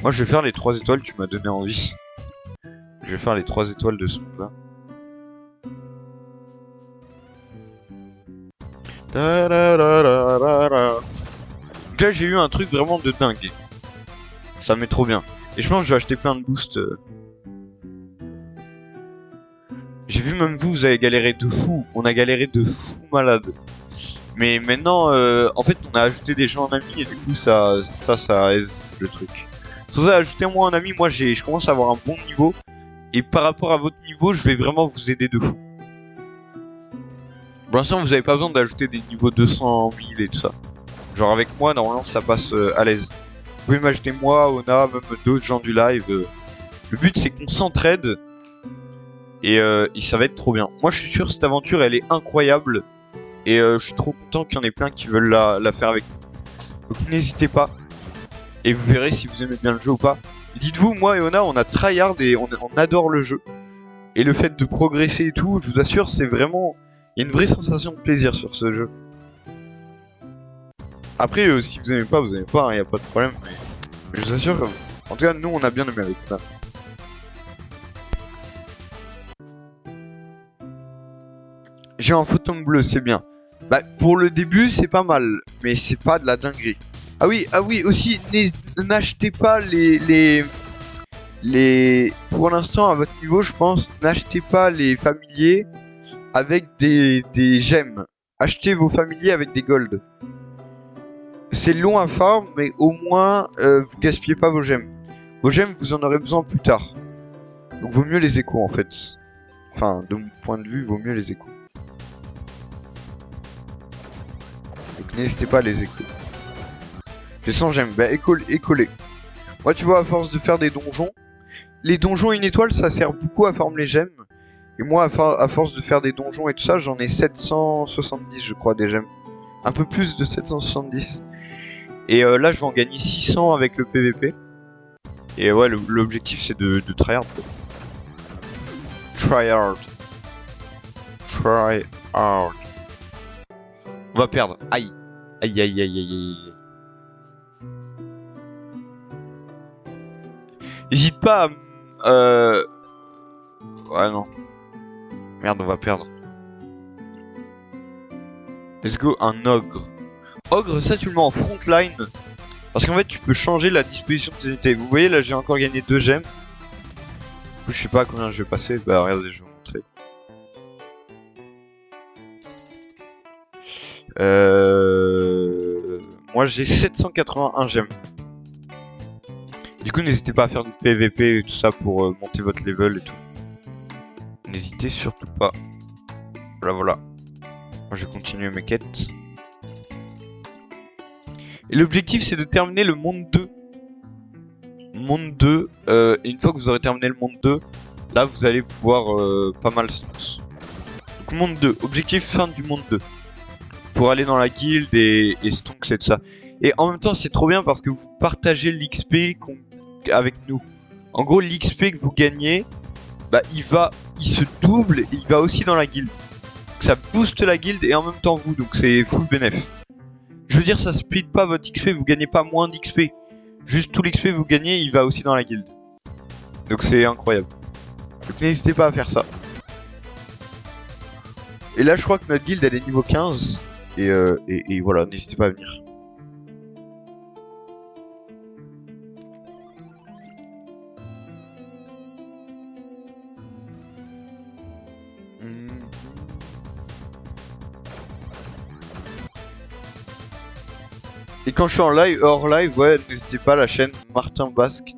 Moi, je vais faire les 3 étoiles, tu m'as donné envie. Je vais faire les 3 étoiles de ce monde-là. Donc là, j'ai eu un truc vraiment de dingue. Ça met trop bien. Et je pense que je vais acheter plein de boosts. J'ai vu même vous avez galéré de fou. On a galéré de fou malade. Mais maintenant, en fait, on a ajouté des gens en ami et du coup, ça aise le truc. Sans ça, ajoutez-moi en ami. Moi, je commence à avoir un bon niveau. Et par rapport à votre niveau, je vais vraiment vous aider de fou. Pour l'instant, vous n'avez pas besoin d'ajouter des niveaux 200 000 et tout ça. Genre avec moi, normalement, ça passe à l'aise. Vous pouvez m'ajouter moi, Ona, même d'autres gens du live. Le but, c'est qu'on s'entraide. Et ça va être trop bien. Moi, je suis sûr, cette aventure, elle est incroyable. Et je suis trop content qu'il y en ait plein qui veulent la faire avec nous. Donc n'hésitez pas. Et vous verrez si vous aimez bien le jeu ou pas. Dites-vous, moi et Ona, on a tryhard et on adore le jeu. Et le fait de progresser et tout, je vous assure, c'est vraiment... Il y a une vraie sensation de plaisir sur ce jeu. Après, si vous aimez pas, vous aimez pas, il n'y a pas de problème. Mais je vous assure que... En tout cas, nous, on a bien aimé avec ça. J'ai un photon bleu, c'est bien. Bah, pour le début, c'est pas mal. Mais c'est pas de la dinguerie. Ah oui, aussi, n'achetez pas les... Pour l'instant, à votre niveau, je pense, n'achetez pas les familiers avec des gemmes. Achetez vos familiers avec des gold. C'est long à farm, mais au moins, vous gaspillez pas vos gemmes. Vos gemmes, vous en aurez besoin plus tard. Donc, vaut mieux les échos, en fait. Enfin, de mon point de vue, vaut mieux les échos. Donc, n'hésitez pas à les échos. J'ai 100 gemmes. Bah, écollez. Moi, tu vois, à force de faire des donjons, les donjons une étoile, ça sert beaucoup à farmer les gemmes. Et moi, à force de faire des donjons et tout ça, j'en ai 770, je crois, des gemmes. Un peu plus de 770. Et là, je vais en gagner 600 avec le PVP. Et ouais, l'objectif, c'est de tryhard. Tryhard. Tryhard. On va perdre. Aïe. Aïe, aïe, aïe, aïe, aïe. N'hésite pas à... Ouais, non. Merde, on va perdre. Let's go, un ogre. Ogre, ça, tu le mets en frontline. Parce qu'en fait, tu peux changer la disposition de tes unités. Vous voyez, là, j'ai encore gagné 2 gemmes. Du coup, je sais pas à combien je vais passer. Bah, regardez, je vais vous montrer. Moi, j'ai 781 gemmes. Du coup, n'hésitez pas à faire du PVP et tout ça pour monter votre level et tout. N'hésitez surtout pas. Voilà, voilà. Moi, je vais continuer mes quêtes. Et l'objectif, c'est de terminer le monde 2. Monde 2. Et une fois que vous aurez terminé le monde 2, là, vous allez pouvoir pas mal snooze. Donc, monde 2. Objectif fin du monde 2. Pour aller dans la guilde et stonks et tout ça. Et en même temps, c'est trop bien parce que vous partagez l'XP avec nous. En gros, l'XP que vous gagnez, bah, il se double et il va aussi dans la guilde. Donc, ça booste la guilde et en même temps vous, donc c'est full bénéf. Je veux dire, ça split pas votre XP, vous gagnez pas moins d'XP. Juste tout l'XP que vous gagnez, il va aussi dans la guilde. Donc c'est incroyable. Donc n'hésitez pas à faire ça. Et là, je crois que notre guilde, elle est niveau 15. Et voilà, n'hésitez pas à venir. Et quand je suis en live, hors live, ouais, n'hésitez pas à la chaîne Martin Basque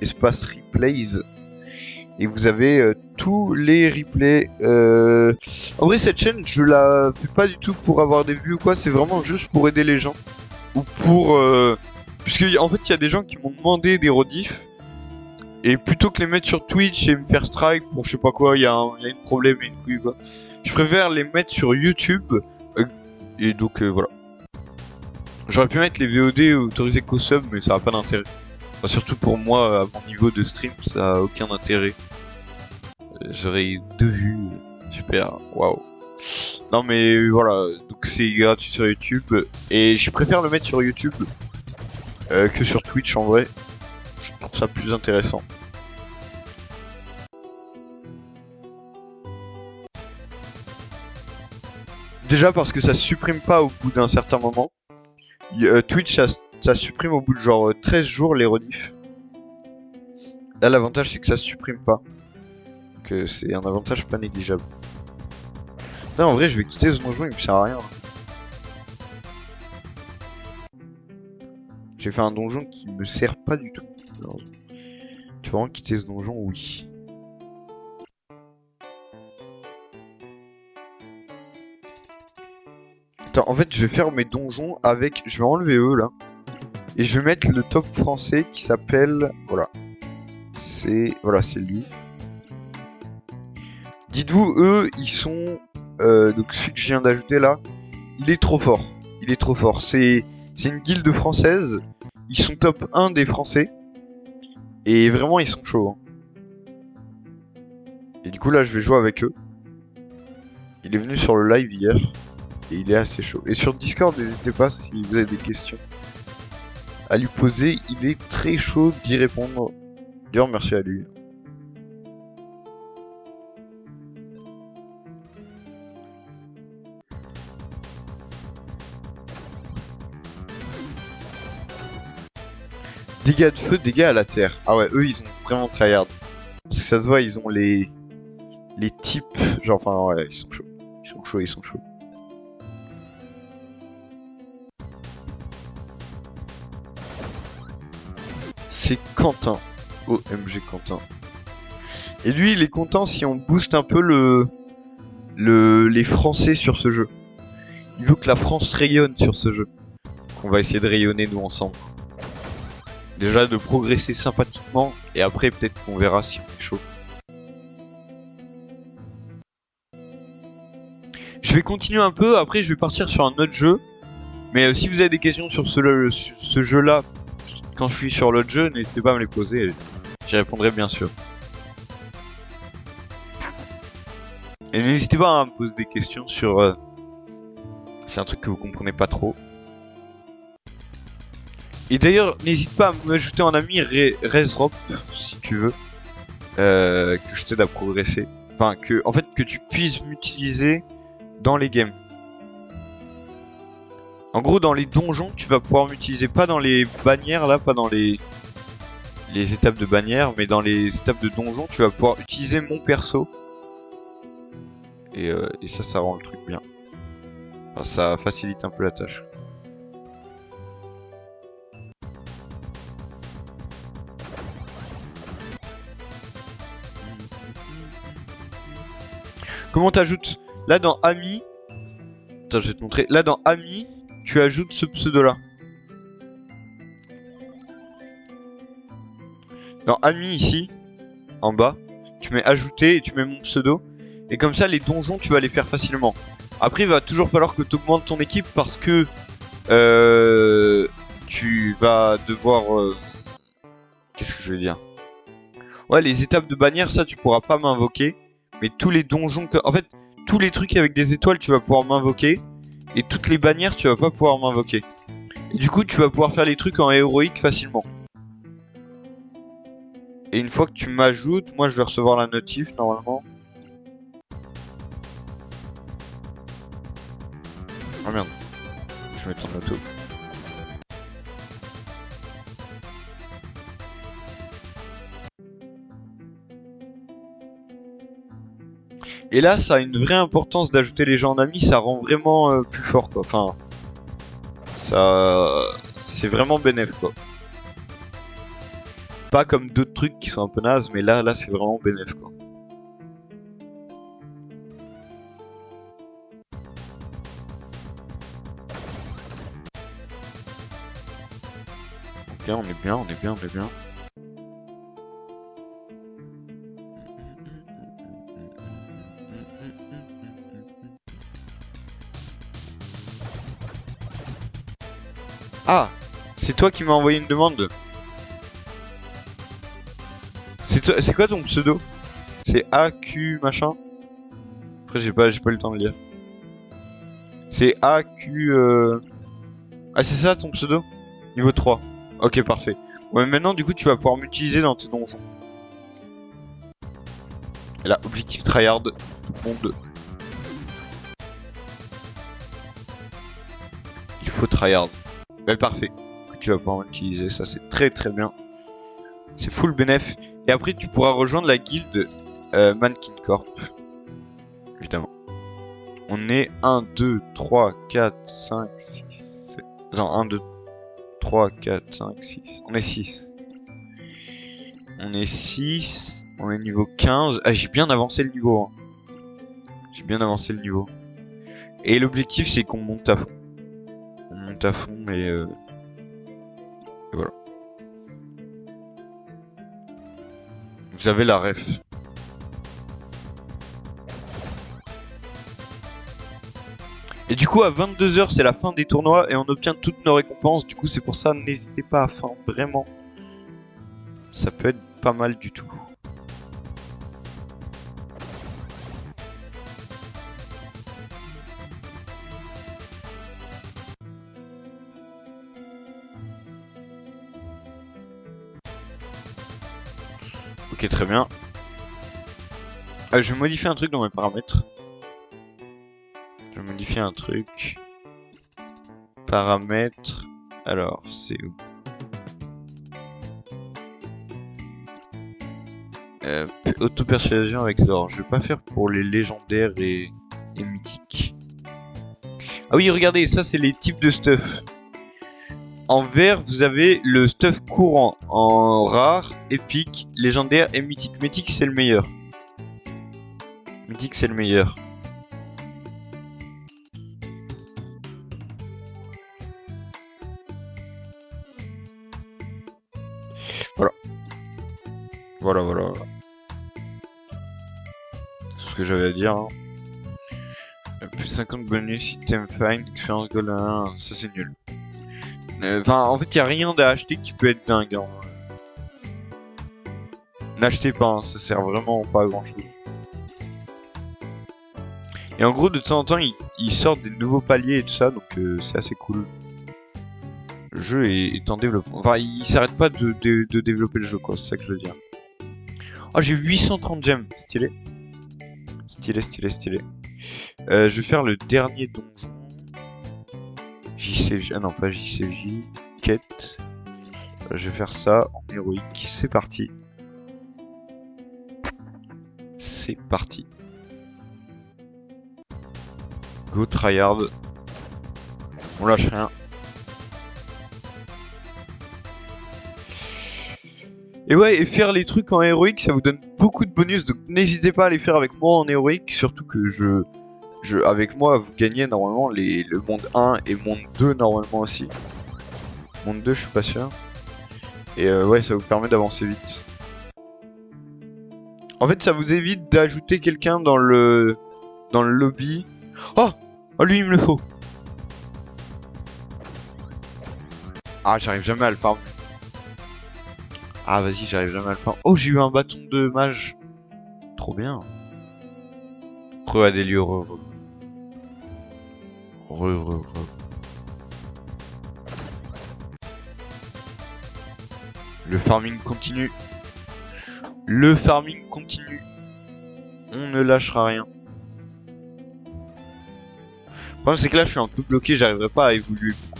Espace Replays. Et vous avez tous les replays. En vrai, cette chaîne, je la fais pas du tout pour avoir des vues ou quoi. C'est vraiment juste pour aider les gens. Ou pour... Puisque en fait, il y a des gens qui m'ont demandé des rediffs. Et plutôt que les mettre sur Twitch et me faire strike pour je sais pas quoi, il y a un problème et une couille quoi. Je préfère les mettre sur YouTube. Et donc voilà. J'aurais pu mettre les VOD autorisés qu'au sub, mais ça a pas d'intérêt. Enfin, surtout pour moi, à mon niveau de stream, ça a aucun intérêt. J'aurais 2 vues. Super, waouh. Non mais voilà, donc c'est gratuit sur YouTube. Et je préfère le mettre sur YouTube que sur Twitch en vrai. Je trouve ça plus intéressant. Déjà parce que ça supprime pas au bout d'un certain moment. Twitch ça supprime au bout de genre 13 jours les rediffs. Là l'avantage c'est que ça supprime pas. Donc c'est un avantage pas négligeable. Non en vrai je vais quitter ce donjon, il me sert à rien. J'ai fait un donjon qui me sert pas du tout. Alors, tu vas vraiment quitter ce donjon, oui. Attends, en fait je vais faire mes donjons avec... Je vais enlever eux là. Et je vais mettre le top français qui s'appelle... Voilà. C'est... Voilà, c'est lui. Dites-vous, eux, ils sont... donc celui que je viens d'ajouter là, il est trop fort. Il est trop fort. C'est une guilde française. Ils sont top 1 des Français. Et vraiment, ils sont chauds. Hein. Et du coup, là, je vais jouer avec eux. Il est venu sur le live hier. Et il est assez chaud. Et sur Discord, n'hésitez pas si vous avez des questions à lui poser. Il est très chaud d'y répondre. D'ailleurs, merci à lui. Dégâts de feu, dégâts à la terre. Ah ouais, eux, ils ont vraiment tryhard. Parce que ça se voit, ils ont les types. Genre, enfin, ouais, ils sont chauds. Ils sont chauds, ils sont chauds. C'est Quentin. OMG Quentin. Et lui, il est content si on booste un peu les Français sur ce jeu. Il veut que la France rayonne sur ce jeu. Donc on va essayer de rayonner nous ensemble. Déjà de progresser sympathiquement, et après peut-être qu'on verra si on est chaud. Je vais continuer un peu, après je vais partir sur un autre jeu. Mais si vous avez des questions sur ce jeu-là, quand je suis sur l'autre jeu, n'hésitez pas à me les poser, j'y répondrai bien sûr. Et n'hésitez pas à me poser des questions sur... c'est un truc que vous comprenez pas trop. Et d'ailleurs, n'hésite pas à m'ajouter en ami Rezrop, si tu veux. Que je t'aide à progresser. Enfin, en fait, que tu puisses m'utiliser dans les games. En gros, dans les donjons, tu vas pouvoir m'utiliser pas dans les bannières, là, pas dans les étapes de bannières, mais dans les étapes de donjons, tu vas pouvoir utiliser mon perso. Et ça rend le truc bien. Enfin, ça facilite un peu la tâche. Comment t'ajoutes? Là dans Ami. Attends, je vais te montrer. Là dans Ami, tu ajoutes ce pseudo-là. Dans Ami ici, en bas, tu mets ajouter et tu mets mon pseudo. Et comme ça, les donjons, tu vas les faire facilement. Après, il va toujours falloir que tu augmentes ton équipe parce que tu vas devoir... qu'est-ce que je vais dire? Ouais, les étapes de bannière, ça, tu pourras pas m'invoquer. Mais tous les donjons... En fait, tous les trucs avec des étoiles, tu vas pouvoir m'invoquer. Et toutes les bannières, tu vas pas pouvoir m'invoquer. Et du coup, tu vas pouvoir faire les trucs en héroïque facilement. Et une fois que tu m'ajoutes, moi, je vais recevoir la notif, normalement. Oh merde. Je vais mettre en auto. Et là, ça a une vraie importance d'ajouter les gens en amis, ça rend vraiment plus fort, quoi. Enfin, ça... c'est vraiment bénéf, quoi. Pas comme d'autres trucs qui sont un peu nazes, mais là c'est vraiment bénéf, quoi. Ok, on est bien, on est bien, on est bien. Ah, c'est toi qui m'as envoyé une demande. C'est quoi ton pseudo? C'est AQ machin? Après j'ai pas eu le temps de lire. C'est AQ Ah c'est ça ton pseudo? Niveau 3. Ok parfait. Ouais maintenant du coup tu vas pouvoir m'utiliser dans tes donjons. Et là, objectif tryhard, tout le monde. Il faut tryhard. Ben parfait. Que tu vas pouvoir utiliser, ça c'est très très bien. C'est full bénéf. Et après tu pourras rejoindre la guilde Mannequin Corp. Évidemment. On est 1, 2, 3, 4, 5, 6, 7. Non, 1, 2, 3, 4, 5, 6. On est 6. On est 6. On est niveau 15. Ah, j'ai bien avancé le niveau. Hein. J'ai bien avancé le niveau. Et l'objectif, c'est qu'on monte à fond. On monte à fond et voilà. Vous avez la ref. Et du coup, à 22 h, c'est la fin des tournois et on obtient toutes nos récompenses. Du coup, c'est pour ça, n'hésitez pas à faire vraiment. Ça peut être pas mal du tout. Ok, très bien. Je vais modifier un truc dans mes paramètres. Je vais modifier un truc. Paramètres. Alors, c'est où? Auto-persuasion avec l'or. Je vais pas faire pour les légendaires et mythiques. Ah oui, regardez, ça c'est les types de stuff. En vert, vous avez le stuff courant. En rare, épique, légendaire et mythique. Mythique, c'est le meilleur. Mythique, c'est le meilleur. Voilà, voilà. C'est ce que j'avais à dire. Hein. Plus 50 bonus, item find, expérience gold 1, ça c'est nul. Enfin, en fait, il n'y a rien à acheter qui peut être dingue. Hein. N'achetez pas, hein, ça sert vraiment pas à grand chose. Et en gros, de temps en temps, ils sortent des nouveaux paliers et tout ça, donc c'est assez cool. Le jeu est en développement. Enfin, il s'arrête pas de développer le jeu, quoi, c'est ça que je veux dire. Oh, j'ai 830 gemmes, stylé. Stylé, stylé, stylé. Je vais faire le dernier donjon. JCJ, ah non, pas JCJ, quête. Je vais faire ça en héroïque, c'est parti. C'est parti. Go tryhard. On lâche rien. Et ouais, et faire les trucs en héroïque, ça vous donne beaucoup de bonus, donc n'hésitez pas à les faire avec moi en héroïque, surtout que avec moi, vous gagnez normalement le monde 1 et monde 2 normalement aussi. Monde 2, je suis pas sûr. Et ouais, ça vous permet d'avancer vite. En fait, ça vous évite d'ajouter quelqu'un dans le lobby. Oh, oh, lui, il me le faut. Ah, j'arrive jamais à le farm. Ah, vas-y, j'arrive jamais à le farm. Oh, j'ai eu un bâton de mage. Trop bien. Re Adélio, re. Le farming continue. Le farming continue. On ne lâchera rien. Le problème c'est que là je suis un peu bloqué, j'arriverai pas à évoluer beaucoup.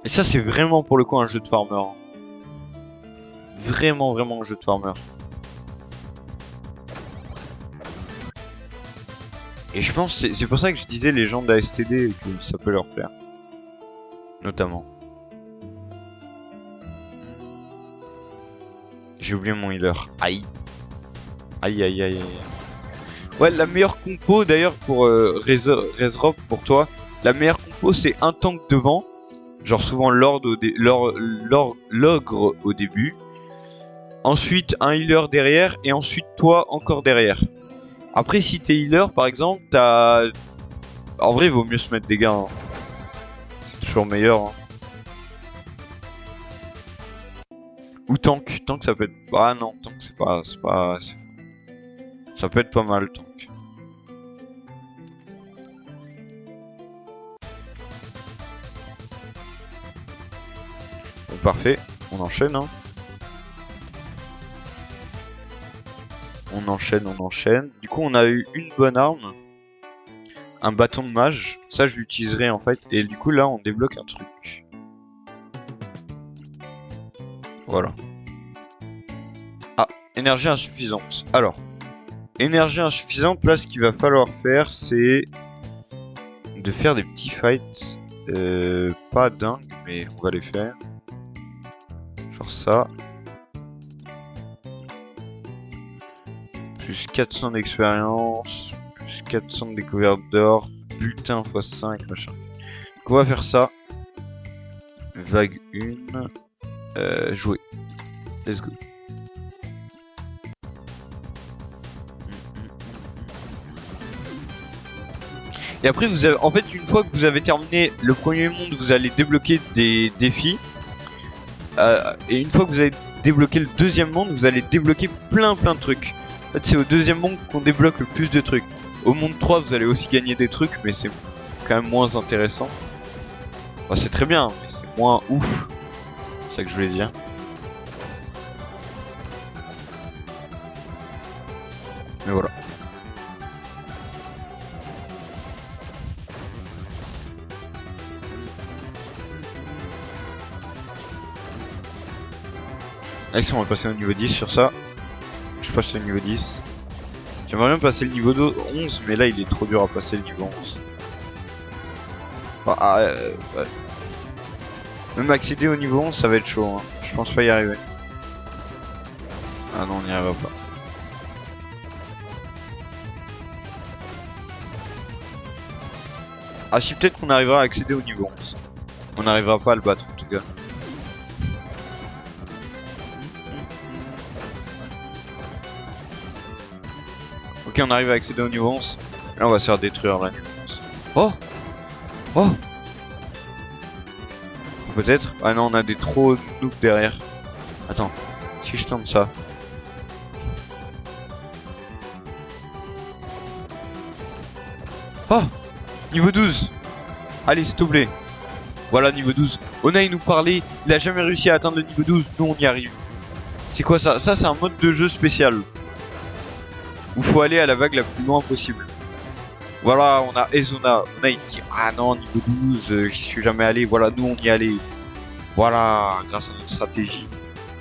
Et ça c'est vraiment pour le coup un jeu de farmer. Hein. Vraiment un jeu de farmer. Et je pense c'est pour ça que je disais les gens d'ASTD que ça peut leur plaire. Notamment. J'ai oublié mon healer. Aïe. Aïe aïe aïe aïe. Ouais, la meilleure compo d'ailleurs pour Rezrop pour toi. La meilleure compo c'est un tank devant. Genre souvent l'ogre au début. Ensuite un healer derrière. Et ensuite toi encore derrière. Après si t'es healer par exemple, t'as... En vrai il vaut mieux se mettre des gars. Hein. C'est toujours meilleur. Hein. Ou tank. Tank ça peut être... Ah non, tank c'est pas... Ça peut être pas mal tank. Bon, parfait. On enchaîne hein. On enchaîne. Du coup on a eu une bonne arme. Un bâton de mage. Ça je l'utiliserai en fait. Et du coup là on débloque un truc. Voilà. Ah, énergie insuffisante. Alors, énergie insuffisante, là ce qu'il va falloir faire c'est de faire des petits fights. Pas dingue, mais on va les faire. Genre ça. Plus 400 d'expérience. Plus 400 de découverte d'or. Bulletin x5, machin. Donc on va faire ça. Vague 1. Jouer. Let's go. Et après, vous avez, en fait, une fois que vous avez terminé le premier monde, vous allez débloquer des défis. Et une fois que vous avez débloqué le deuxième monde, vous allez débloquer plein de trucs. En fait, c'est au deuxième monde qu'on débloque le plus de trucs. Au monde 3, vous allez aussi gagner des trucs, mais c'est quand même moins intéressant. Enfin, c'est très bien, mais c'est moins ouf. C'est ça que je voulais dire. Mais voilà. Allez, on va passer au niveau 10 sur ça. Je passe au niveau 10. J'aimerais bien passer le niveau 11, mais là il est trop dur à passer le niveau 11. Enfin, ouais. Même accéder au niveau 11, ça va être chaud. Hein. Je pense pas y arriver. Ah non, on n'y arrivera pas. Ah si, peut-être qu'on arrivera à accéder au niveau 11. On n'arrivera pas à le battre en tout cas. Ok, on arrive à accéder au niveau 11. Là on va se faire détruire là. Oh. Oh. Peut-être. Ah non, on a des trop noobs derrière. Attends, si je tente ça. Oh. Niveau 12. Allez, s'il te plaît. Voilà, niveau 12. Ona, il nous parlait, il a jamais réussi à atteindre le niveau 12, nous on y arrive. C'est quoi ça? Ça, c'est un mode de jeu spécial. Où faut aller à la vague la plus loin possible. Voilà, on a Ezona. Ona, il dit, ah non, niveau 12, j'y suis jamais allé. Voilà, nous on y allait. Voilà, grâce à notre stratégie.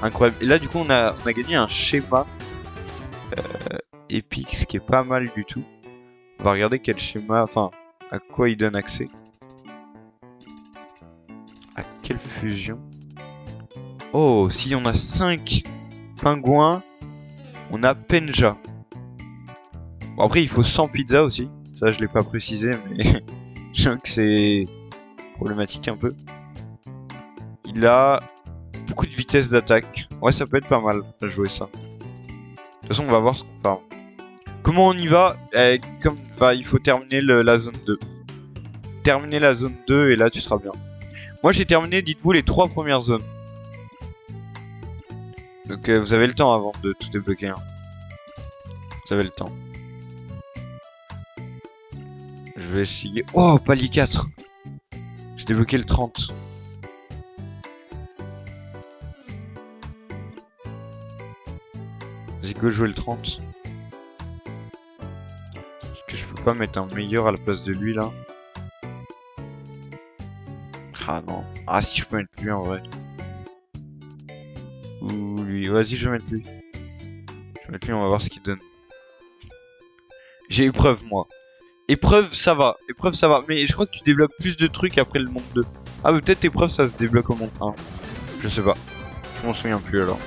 Incroyable. Et là, du coup, on a gagné un schéma épique, ce qui est pas mal du tout. On va regarder quel schéma, enfin, à quoi il donne accès. À quelle fusion? Oh, si on a 5 pingouins, on a Penja. Bon, après, il faut 100 pizzas aussi. Ça, je l'ai pas précisé, mais je sens que c'est problématique un peu. Il a beaucoup de vitesse d'attaque. Ouais, ça peut être pas mal de jouer ça. De toute façon, on va voir ce qu'on fait. Comment on y va? Comme bah, il faut terminer la zone 2. Terminer la zone 2 et là, tu seras bien. Moi, j'ai terminé, dites-vous, les 3 premières zones. Donc, vous avez le temps avant de tout débloquer. Hein. Vous avez le temps. Je vais essayer... Oh, palier 4. J'ai débloqué le 30. Vas-y, go jouer le 30. Est-ce que je peux pas mettre un meilleur à la place de lui, là? Ah non. Ah si, je peux mettre lui, en vrai. Ou lui. Vas-y, je vais mettre lui. Je vais mettre lui, on va voir ce qu'il donne. J'ai épreuve, moi. Épreuve, ça va. Épreuve, ça va. Mais je crois que tu débloques plus de trucs après le monde 2. Ah, mais peut-être épreuve, ça se débloque au monde 1. Je sais pas. Je m'en souviens plus, alors.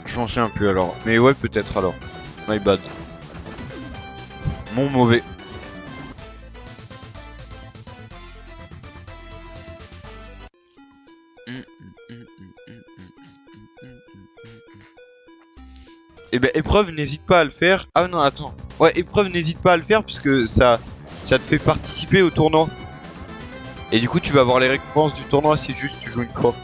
Je m'en souviens plus, alors. Mais ouais, peut-être, alors. My bad. Mon mauvais. Et ben épreuve, n'hésite pas à le faire. Ah non, attends. Ouais, épreuve, n'hésite pas à le faire puisque ça te fait participer au tournoi. Et du coup, tu vas avoir les récompenses du tournoi si juste tu joues une fois.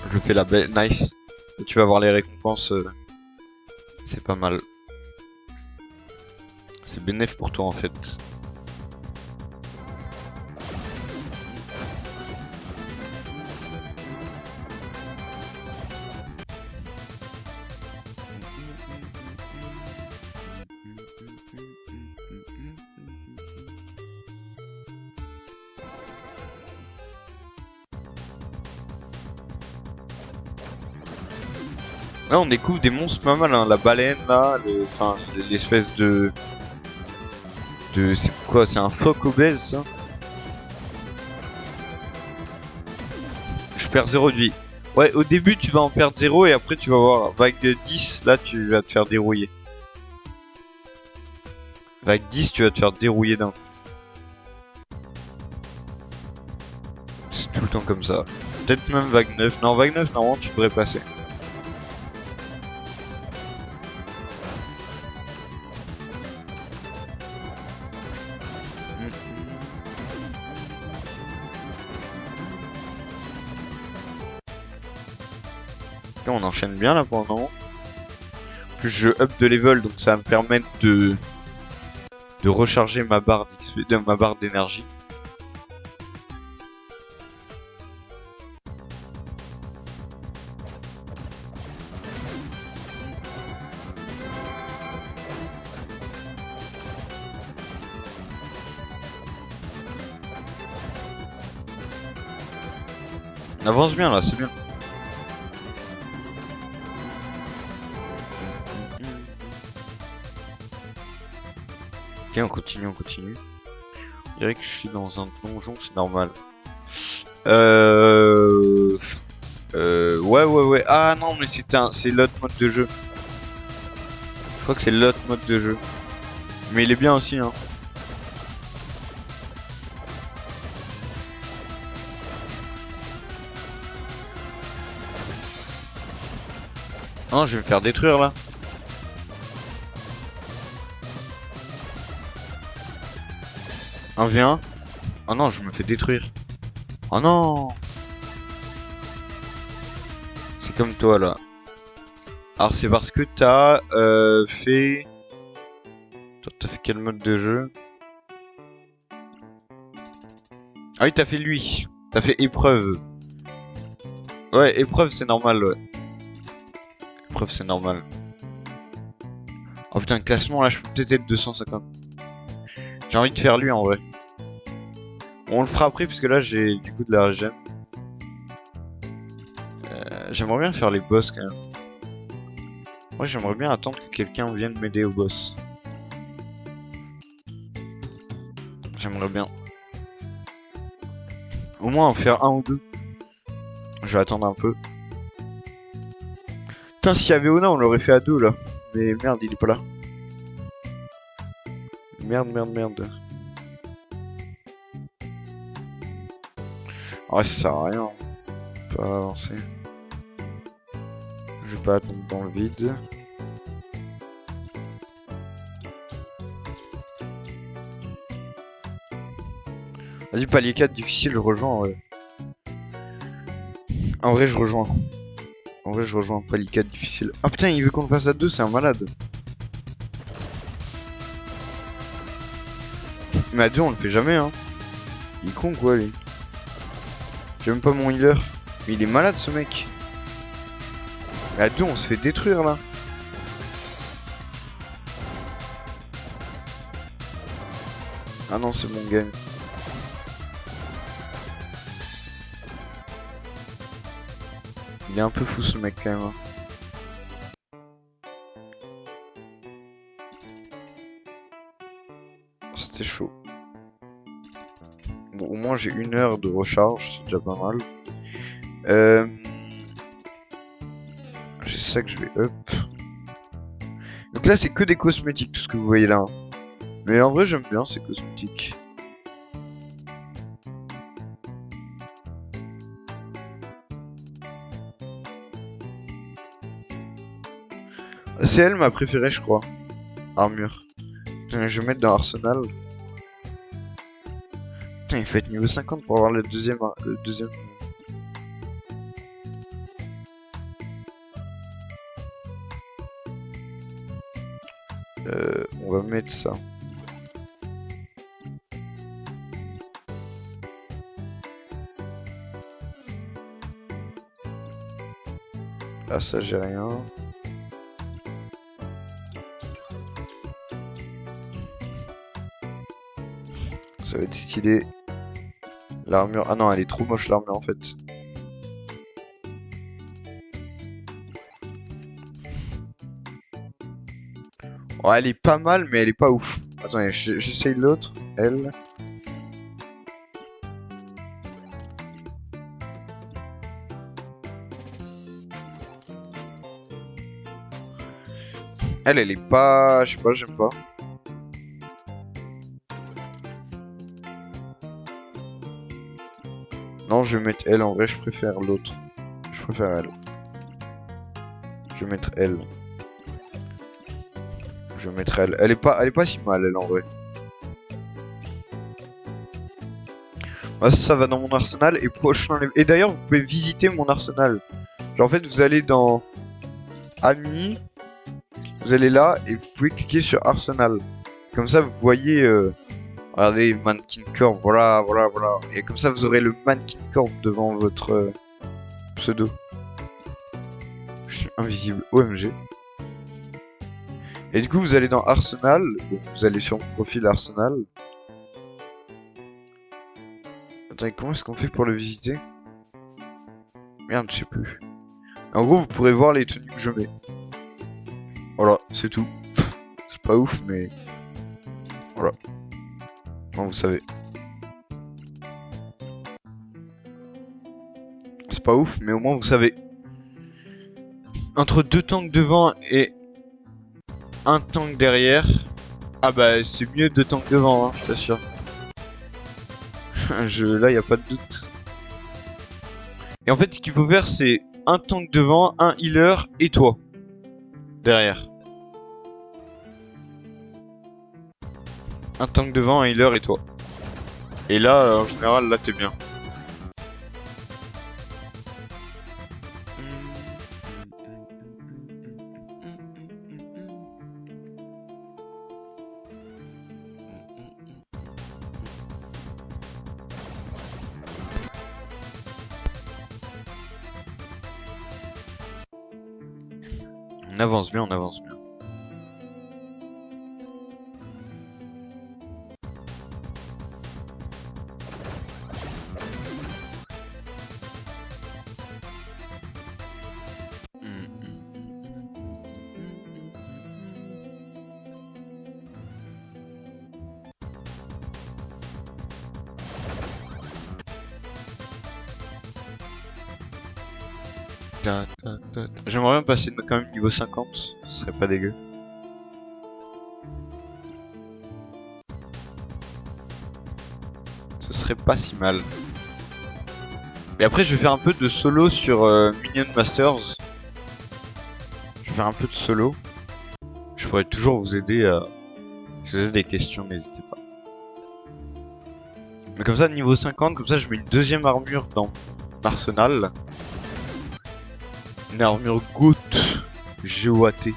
Je le fais la belle, nice. Et tu vas avoir les récompenses. C'est pas mal. C'est bénéf pour toi en fait. Là, on découvre des monstres pas mal, hein. La baleine, là, enfin, l'espèce de... C'est quoi? C'est un phoque obèse, ça? Je perds 0 de vie. Ouais, au début, tu vas en perdre 0 et après, tu vas voir. Vague 10, là, tu vas te faire dérouiller. Vague 10, tu vas te faire dérouiller d'un coup. C'est tout le temps comme ça. Peut-être même vague 9. Non, vague 9, normalement, tu devrais passer. On enchaîne bien là pour le moment. En plus je up de level donc ça va me permettre de recharger ma barre d'XP, ma barre d'énergie. On avance bien là, c'est bien. Ok, on continue, on continue. Je dirais que je suis dans un donjon, c'est normal. vrai. Ah non, mais c'est l'autre mode de jeu. Je crois que c'est l'autre mode de jeu. Mais il est bien aussi, hein. Non, je vais me faire détruire là. Un V1. Oh non, je me fais détruire. Oh non. C'est comme toi là. Alors c'est parce que t'as fait... Toi, t'as fait quel mode de jeu? Ah oui, t'as fait lui. T'as fait épreuve. Ouais, épreuve c'est normal, ouais. Épreuve c'est normal. Oh putain, classement là, je peux peut-être être 250. J'ai envie de faire lui en vrai. Bon, on le fera après parce que là j'ai du coup de la gemme. J'aimerais bien faire les boss quand même. Moi j'aimerais bien attendre que quelqu'un vienne m'aider au boss. J'aimerais bien. Au moins en faire un ou deux. Je vais attendre un peu. Putain, s'il y avait Ona, on l'aurait fait à deux là. Mais merde, il est pas là. Merde, merde, merde. Ouais, ça sert à rien. On peut pas avancer. Je vais pas attendre dans le vide. Vas-y, palier 4, difficile, je rejoins. Ouais. En vrai, je rejoins. En vrai, je rejoins palier 4, difficile. Ah putain, il veut qu'on le fasse à deux, c'est un malade. Mais à deux, on le fait jamais, hein. Il est con, quoi, lui. J'ai même pas mon healer. Mais il est malade, ce mec. Mais à deux, on se fait détruire, là. Ah non, c'est bon, gagne. Il est un peu fou, ce mec, quand même. Hein. C'était chaud. Bon, au moins, j'ai 1 heure de recharge, c'est déjà pas mal. J'ai ça que je vais up. Donc là, c'est que des cosmétiques, tout ce que vous voyez là. Hein. Mais en vrai, j'aime bien ces cosmétiques. C'est elle ma préférée, je crois. Armure. Putain, je vais mettre dans Arsenal. Putain, il faut être niveau 50 pour avoir le deuxième. Le deuxième. On va mettre ça. Ah, ça, j'ai rien. Ça va être stylé. L'armure. Ah non, elle est trop moche, l'armure, en fait. Oh, elle est pas mal, mais elle est pas ouf. Attendez, j'essaye l'autre. Elle. Elle est pas... Je sais pas, j'aime pas. Non, je vais mettre elle. En vrai, je préfère l'autre. Je préfère elle. Je vais mettre elle. Je vais mettre elle. Elle est pas si mal, elle, en vrai. Bah, ça va dans mon arsenal. Et prochain... Et d'ailleurs, vous pouvez visiter mon arsenal. Genre, en fait, vous allez dans... Amis. Vous allez là et vous pouvez cliquer sur Arsenal. Comme ça, vous voyez... Regardez, Mannequin Corp, voilà, voilà, voilà. Et comme ça, vous aurez le Mannequin Corp devant votre pseudo. Je suis invisible, OMG. Et du coup, vous allez dans Arsenal. Donc, vous allez sur mon profil Arsenal. Attendez, comment est-ce qu'on fait pour le visiter? Merde, je sais plus. En gros, vous pourrez voir les tenues que je mets. Voilà, c'est tout. C'est pas ouf, mais... Voilà. Bon, vous savez. C'est pas ouf, mais au moins vous savez. Entre deux tanks devant et un tank derrière. Ah bah c'est mieux deux tanks devant, hein, je t'assure. Là y a pas de doute. Et en fait ce qu'il faut faire c'est un tank devant, un healer et toi. Derrière. Un tank devant, un healer et toi. Et là en général là t'es bien. On avance bien, on avance bien. J'aimerais bien passer quand même niveau 50, ce serait pas dégueu. Ce serait pas si mal. Et après je vais faire un peu de solo sur Minion Masters. Je vais faire un peu de solo. Je pourrais toujours vous aider à... Si vous avez des questions, n'hésitez pas. Mais comme ça, niveau 50, comme ça je mets une deuxième armure dans mon arsenal. Une armure Goat. G-O-A-T.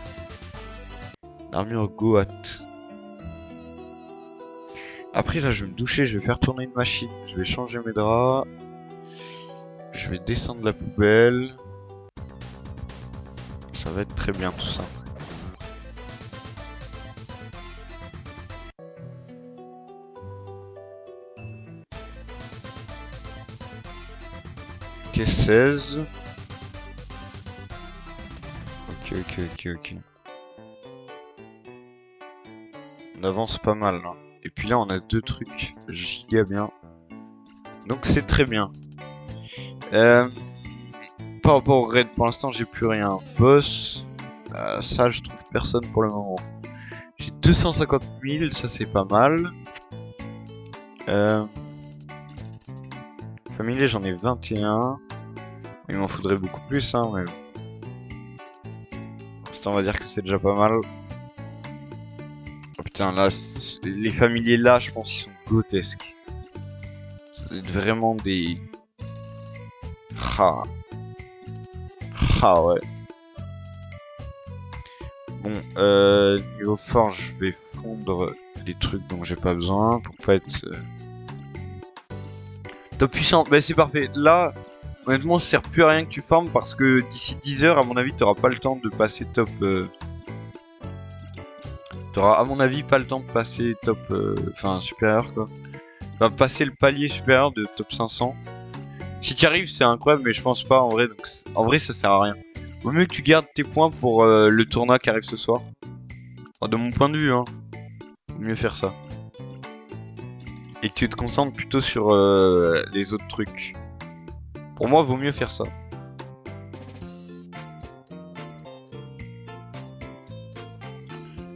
Une armure Goat. Après là je vais me doucher, je vais faire tourner une machine. Je vais changer mes draps. Je vais descendre la poubelle. Ça va être très bien tout ça. Ok, 16. Ok. On avance pas mal là. Et puis là on a deux trucs giga bien. Donc c'est très bien. Par rapport au raid, pour l'instant j'ai plus rien. Boss, ça je trouve personne pour le moment. J'ai 250 000, ça c'est pas mal. Familier j'en ai 21. Il m'en faudrait beaucoup plus, hein, mais... Putain, on va dire que c'est déjà pas mal. Oh putain, là, les familiers là, je pense qu'ils sont grotesques. Ça doit être vraiment des... Ah. Ah ouais. Bon, niveau forge, je vais fondre les trucs dont j'ai pas besoin pour pas être... Top puissant, bah c'est parfait. Là, honnêtement, ça sert plus à rien que tu farmes parce que d'ici 10 heures, à mon avis, t'auras pas le temps de passer top... T'auras, à mon avis, pas le temps de passer top... Enfin, supérieur, quoi. Enfin, passer le palier supérieur de top 500. Si tu arrives, c'est incroyable, mais je pense pas en vrai. Donc, en vrai, ça sert à rien. Vaut mieux que tu gardes tes points pour le tournoi qui arrive ce soir. Enfin, de mon point de vue, hein. Vaut mieux faire ça. Et que tu te concentres plutôt sur les autres trucs. Pour moi, vaut mieux faire ça.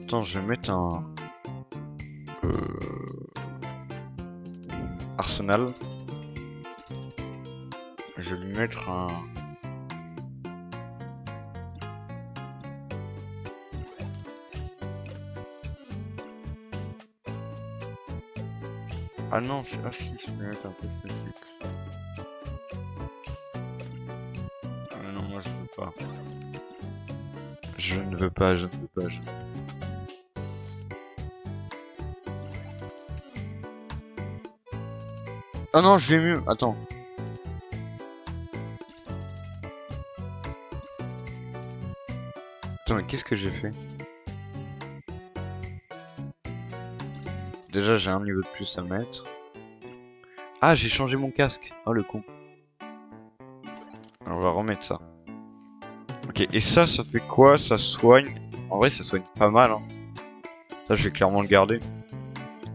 Attends, je vais mettre un... Arsenal. Je vais lui mettre un... Ah non, ah si, je vais mettre un cosmétique. Ah non, moi je veux pas. Je ne veux pas. Ah non, je vais mieux. Attends. Attends, mais qu'est-ce que j'ai fait? Déjà, j'ai un niveau de plus à mettre. Ah, j'ai changé mon casque. Oh, le con. Alors, on va remettre ça. Ok, et ça fait quoi? Ça soigne. En vrai, ça soigne pas mal, hein. Ça, je vais clairement le garder.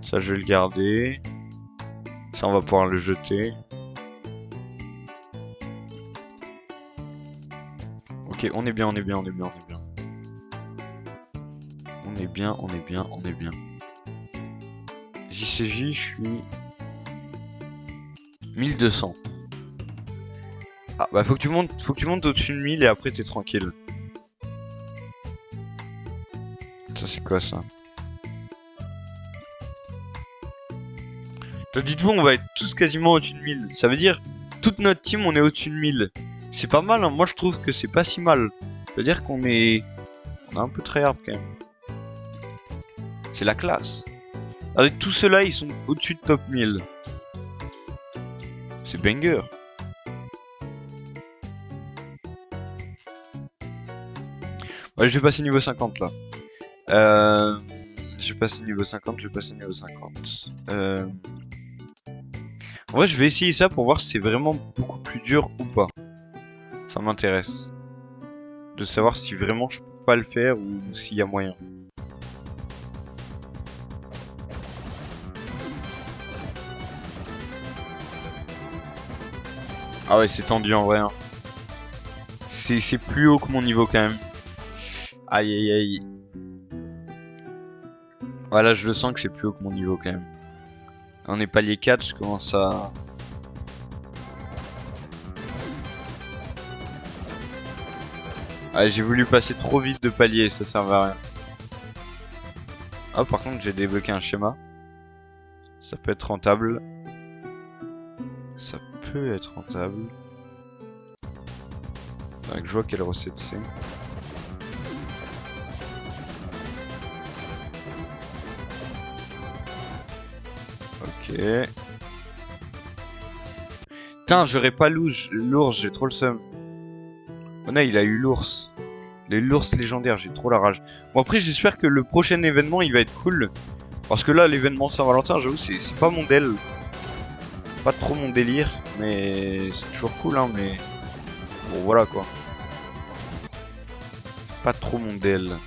Ça, je vais le garder. Ça, on va pouvoir le jeter. Ok, Ok, on est bien, on est bien, on est bien, on est bien. On est bien, on est bien, on est bien. JCJ, je suis 1200. Ah bah faut que tu montes au-dessus de 1000 et après t'es tranquille. Ça c'est quoi ça? Dites-vous, on va être tous quasiment au-dessus de 1000. Ça veut dire, toute notre team, on est au-dessus de 1000. C'est pas mal, hein. Moi je trouve que c'est pas si mal. Ça veut dire qu'on est... On a un peu tryhard quand même. C'est la classe. Avec tous ceux-là, ils sont au-dessus de top 1000. C'est banger. Ouais, je vais passer niveau 50 là. Je vais passer niveau 50, je vais passer niveau 50. En vrai, je vais essayer ça pour voir si c'est vraiment beaucoup plus dur ou pas. Ça m'intéresse. De savoir si vraiment je peux pas le faire ou s'il y a moyen. Ah ouais, c'est tendu en vrai. Hein. C'est plus haut que mon niveau quand même. Aïe aïe aïe. Voilà, je le sens que c'est plus haut que mon niveau quand même. On est palier 4, je commence à... Ah, j'ai voulu passer trop vite de palier, ça servait à rien. Ah, par contre, j'ai débloqué un schéma. Ça peut être rentable. Ça peut être rentable. Faudrait que je vois quelle recette c'est. Ok. Putain, j'aurais pas l'ours, j'ai trop le seum. Oh non, il a eu l'ours. Il a eu l'ours légendaire, j'ai trop la rage. Bon après, j'espère que le prochain événement, il va être cool. Parce que là, l'événement Saint-Valentin, j'avoue, c'est pas mon del. Pas trop mon délire, mais c'est toujours cool, hein, mais... Bon, voilà, quoi. C'est pas trop mon del.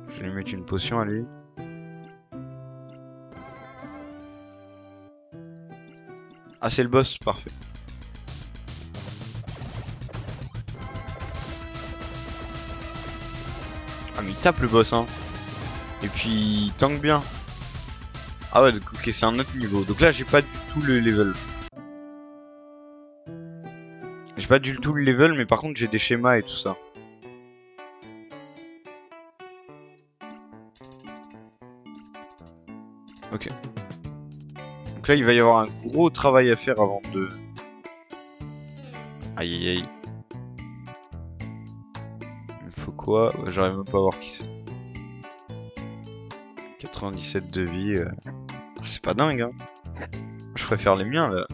Je vais lui mettre une potion à lui. Ah, c'est le boss, parfait. Ah, mais il tape le boss, hein. Et puis, il tank bien. Ah ouais, ok, c'est un autre niveau. Donc là, j'ai pas du tout le level. J'ai pas du tout le level, mais par contre, j'ai des schémas et tout ça. Ok. Donc là, il va y avoir un gros travail à faire avant de... Aïe aïe aïe. Il me faut quoi? Ouais, j'arrive même pas à voir qui c'est. 97 de vie. C'est pas dingue, hein. Je préfère les miens, là.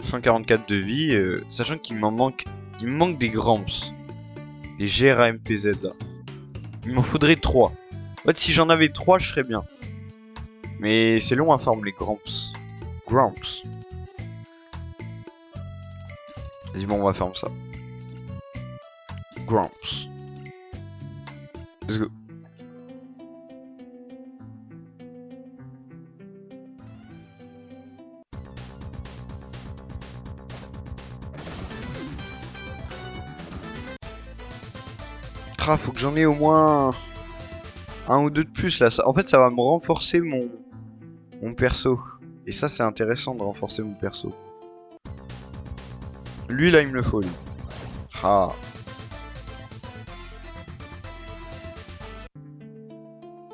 144 de vie, sachant qu'il m'en manque... Il me manque des Gramps. Les GRAMPZ, là. Il m'en faudrait 3. En fait, si j'en avais 3, je serais bien. Mais c'est long à farm, les Gramps. Gramps. Vas-y, bon, on va farm ça. Gramps. Let's go. Ah, faut que j'en ai au moins un ou deux de plus là. En fait, ça va me renforcer mon perso. Et ça, c'est intéressant de renforcer mon perso. Lui, là, il me le faut, lui. Ah.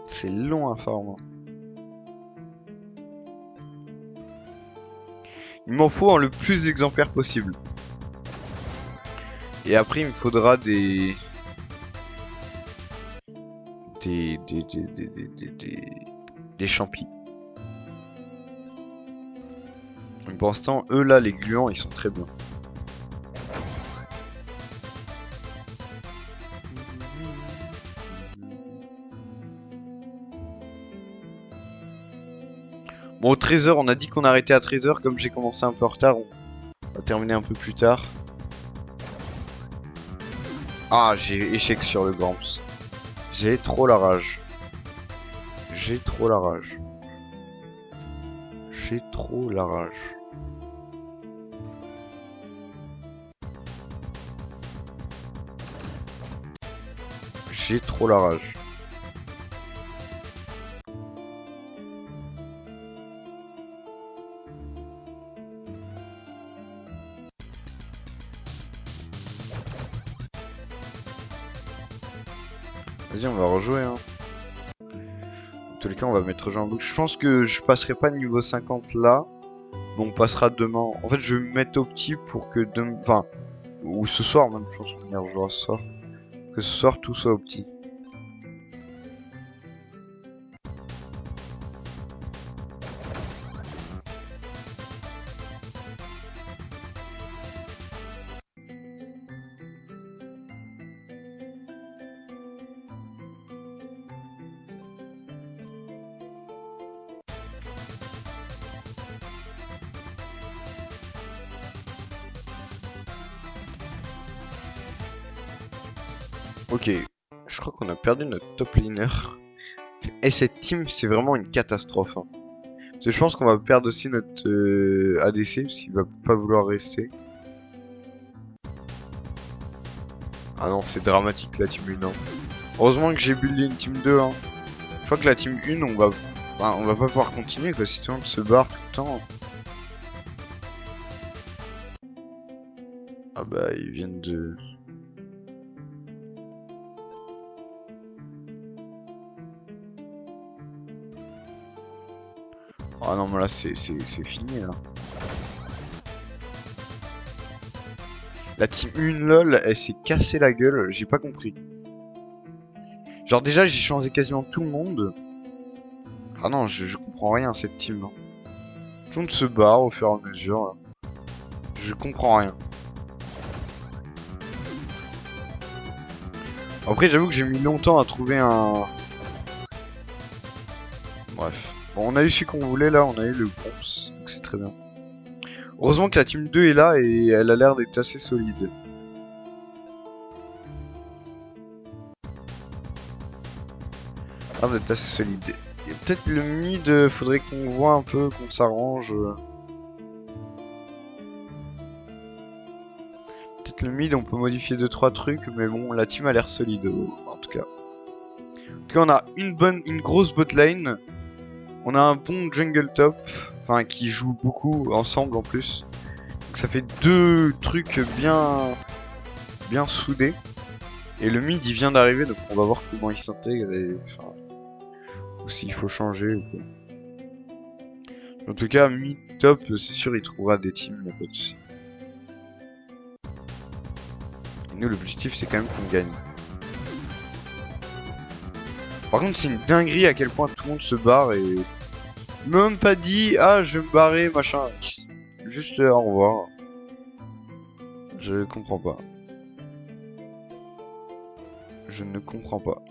C'est long à farm. Il m'en faut en le plus d'exemplaires possible. Et après, il me faudra des champis. Donc pour l'instant, eux là, les gluants, ils sont très bien. Bon, au trésor, on a dit qu'on arrêtait à 13h. Comme j'ai commencé un peu en retard, on va terminer un peu plus tard. Ah, j'ai échec sur le Gramps. J'ai trop la rage. J'ai trop la rage. J'ai trop la rage. J'ai trop la rage. Vas-y, on va rejouer, hein. En tous les cas, on va mettre jeu en boucle. Je pense que je passerai pas de niveau 50 là. Mais on passera demain. En fait, je vais me mettre au petit pour que demain... Enfin, ou ce soir même, je pense qu'on y rejouera ce soir. Que ce soir, tout soit au petit. Ok, je crois qu'on a perdu notre top laner. Et cette team, c'est vraiment une catastrophe, hein. Parce que je pense qu'on va perdre aussi notre ADC, parce qu'il va pas vouloir rester. Ah non, c'est dramatique la team 1. Hein. Heureusement que j'ai buildé une team 2. Hein. Je crois que la team 1, on va pas pouvoir continuer, quoi, si tout le monde se barre tout le temps. Ah bah, ils viennent de... Ah non, mais là, c'est fini, là. La team 1 lol, elle s'est cassée la gueule, j'ai pas compris. Genre déjà, j'ai changé quasiment tout le monde. Ah non, je comprends rien, cette team. Hein. Tout le monde se barre au fur et à mesure. Là. Je comprends rien. Après, j'avoue que j'ai mis longtemps à trouver un... Bref. Bon, on a eu ce qu'on voulait, là, on a eu le bronze, donc c'est très bien. Heureusement que la team 2 est là et elle a l'air d'être assez solide. Ah, d'être assez solide. Et peut-être le mid, faudrait qu'on voit un peu, qu'on s'arrange. Peut-être le mid, on peut modifier 2-3 trucs, mais bon, la team a l'air solide, en tout cas. En tout cas, on a une grosse botlane. On a un bon jungle top, enfin qui joue beaucoup ensemble en plus. Donc ça fait deux trucs bien soudés. Et le mid il vient d'arriver, donc on va voir comment il s'intègre et enfin ou s'il faut changer ou quoi. En tout cas, mid top, c'est sûr il trouvera des teams, y'a pas de soucis. Et nous l'objectif c'est quand même qu'on gagne. Par contre c'est une dinguerie à quel point tout le monde se barre et même pas dit ah je vais me barrer machin. Juste au revoir. Je comprends pas. Je ne comprends pas.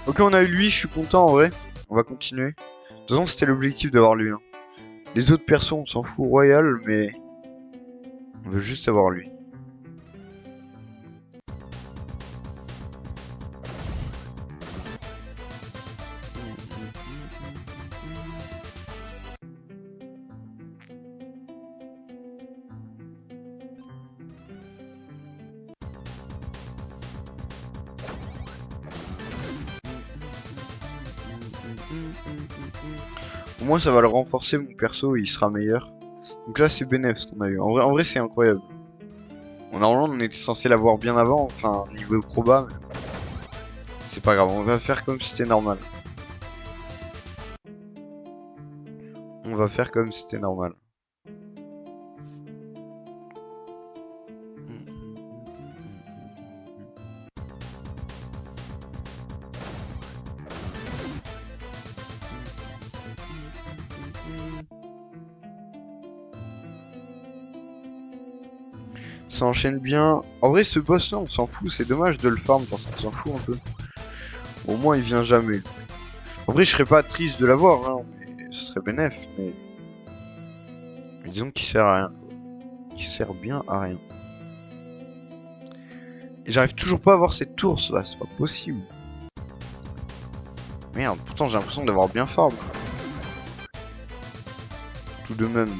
Ok, on a eu lui, je suis content en vrai. On va continuer. De toute façon, c'était l'objectif d'avoir lui. Hein. Les autres persos, on s'en fout royal, mais on veut juste avoir lui. Au moins, ça va le renforcer, mon perso, il sera meilleur. Donc là, c'est bénéf ce qu'on a eu. En vrai c'est incroyable. Normalement, on était censé l'avoir bien avant, enfin, niveau proba, mais c'est pas grave, on va faire comme si c'était normal. On va faire comme si c'était normal. Ça enchaîne bien. En vrai, ce boss là, on s'en fout. C'est dommage de le farm parce qu'on s'en fout un peu. Au moins, il vient jamais. En vrai, je serais pas triste de l'avoir, hein, mais ce serait bénef, mais disons qu'il sert à rien. Qu'il sert bien à rien. Et j'arrive toujours pas à avoir cette ours là, c'est pas possible. Merde, pourtant j'ai l'impression d'avoir bien farm. Tout de même.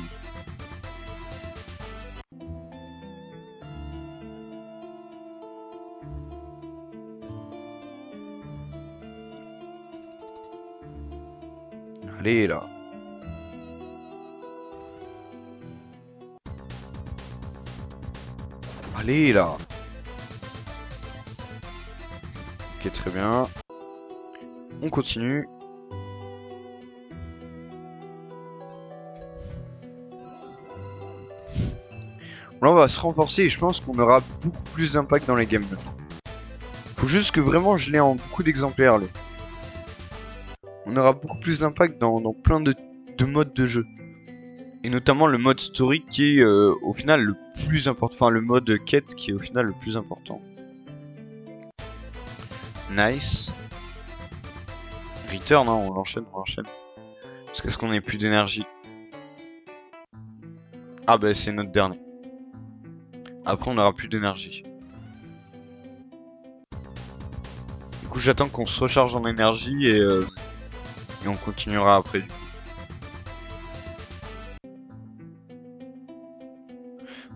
Allez là. Allez là. Ok, très bien. On continue. Là, on va se renforcer et je pense qu'on aura beaucoup plus d'impact dans les games maintenant. Faut juste que vraiment je l'ai en beaucoup d'exemplaires là. On aura beaucoup plus d'impact dans plein de modes de jeu. Et notamment le mode story qui est au final le plus important. Enfin, le mode quête qui est au final le plus important. Nice. Return, hein, on l'enchaîne, on l'enchaîne. Parce qu'est-ce qu'on ait plus d'énergie? Ah bah c'est notre dernier. Après on n'aura plus d'énergie. Du coup j'attends qu'on se recharge en énergie et on continuera après du coup.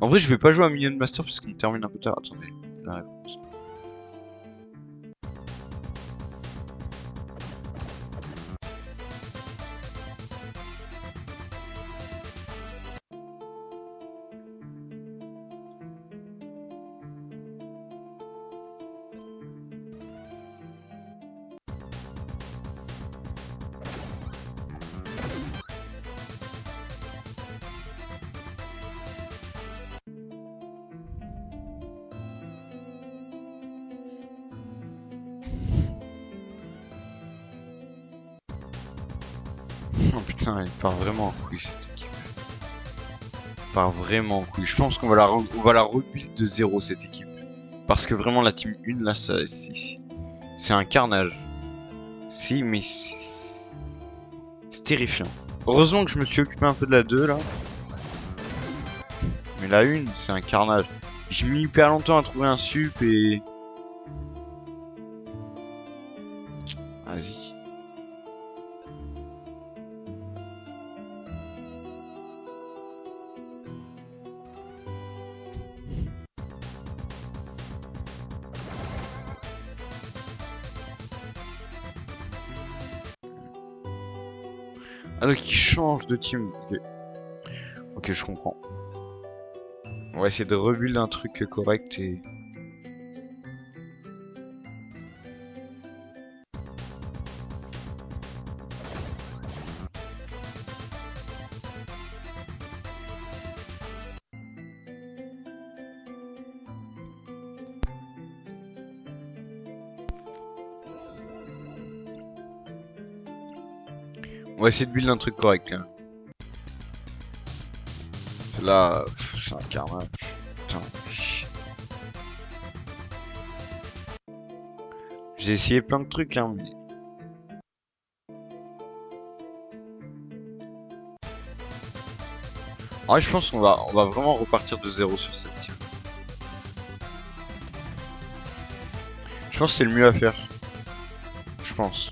En vrai je vais pas jouer à Million Master parce qu'on termine un peu tard. Attendez, la réponse. Oh putain, il part vraiment en couille cette équipe. Il part vraiment en couille. Je pense qu'on va la rebuild de zéro cette équipe. Parce que vraiment la team 1 là, c'est un carnage. Mais c'est terrifiant. Heureusement que je me suis occupé un peu de la 2 là. Mais la 1, c'est un carnage. J'ai mis hyper longtemps à trouver un sup et... Vas-y. Ah donc il change de team. Ok. Ok, je comprends. On va essayer de rebuild un truc correct et... On va essayer de build un truc correct là. Là, c'est un carnage. Putain. J'ai essayé plein de trucs hein, mais... Ah, je pense qu'on va vraiment repartir de zéro sur cette team. Je pense que c'est le mieux à faire. Je pense.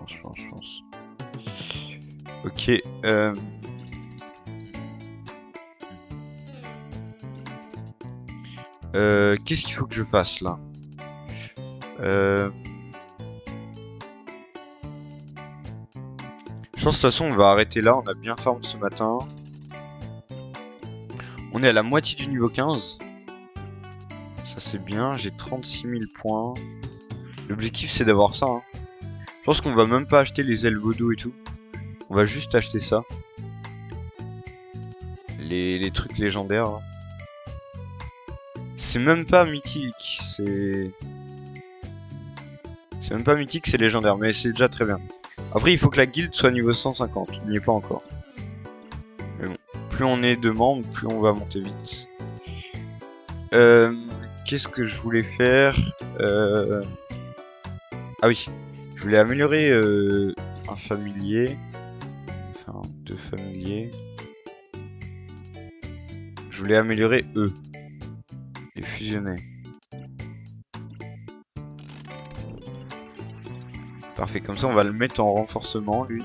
Je pense. Ok, qu'est-ce qu'il faut que je fasse là? Je pense de toute façon on va arrêter là, on a bien farm ce matin. On est à la moitié du niveau 15. Ça c'est bien, j'ai 36 000 points. L'objectif c'est d'avoir ça. Hein. Je pense qu'on va même pas acheter les ailes vaudou et tout. On va juste acheter ça. Les trucs légendaires. Hein. C'est même pas mythique, c'est même pas mythique, c'est légendaire, mais c'est déjà très bien. Après, il faut que la guilde soit niveau 150, on n'y est pas encore. Mais bon, plus on est de membres, plus on va monter vite. Qu'est-ce que je voulais faire? Ah oui, je voulais améliorer un familier. Enfin, deux familiers. Je voulais améliorer eux. Les fusionner. Parfait, comme ça on va le mettre en renforcement, lui.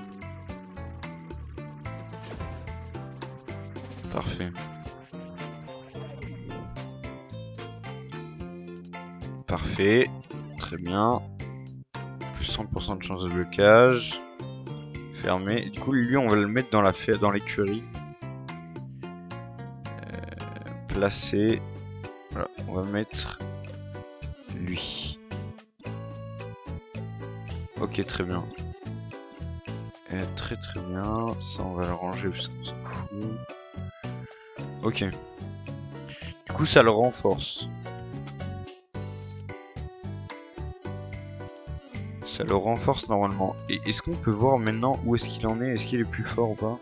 Parfait. Parfait. Très bien. Plus 100% de chance de blocage. Fermé. Du coup, lui, on va le mettre dans l'écurie. Placer. Voilà, on va mettre lui. Ok, très bien. Très très bien. Ça, on va le ranger parce qu'on s'en fout. Ok. Du coup, ça le renforce. Ça le renforce normalement. Et est-ce qu'on peut voir maintenant où est-ce qu'il en est? Est-ce qu'il est plus fort ou pas?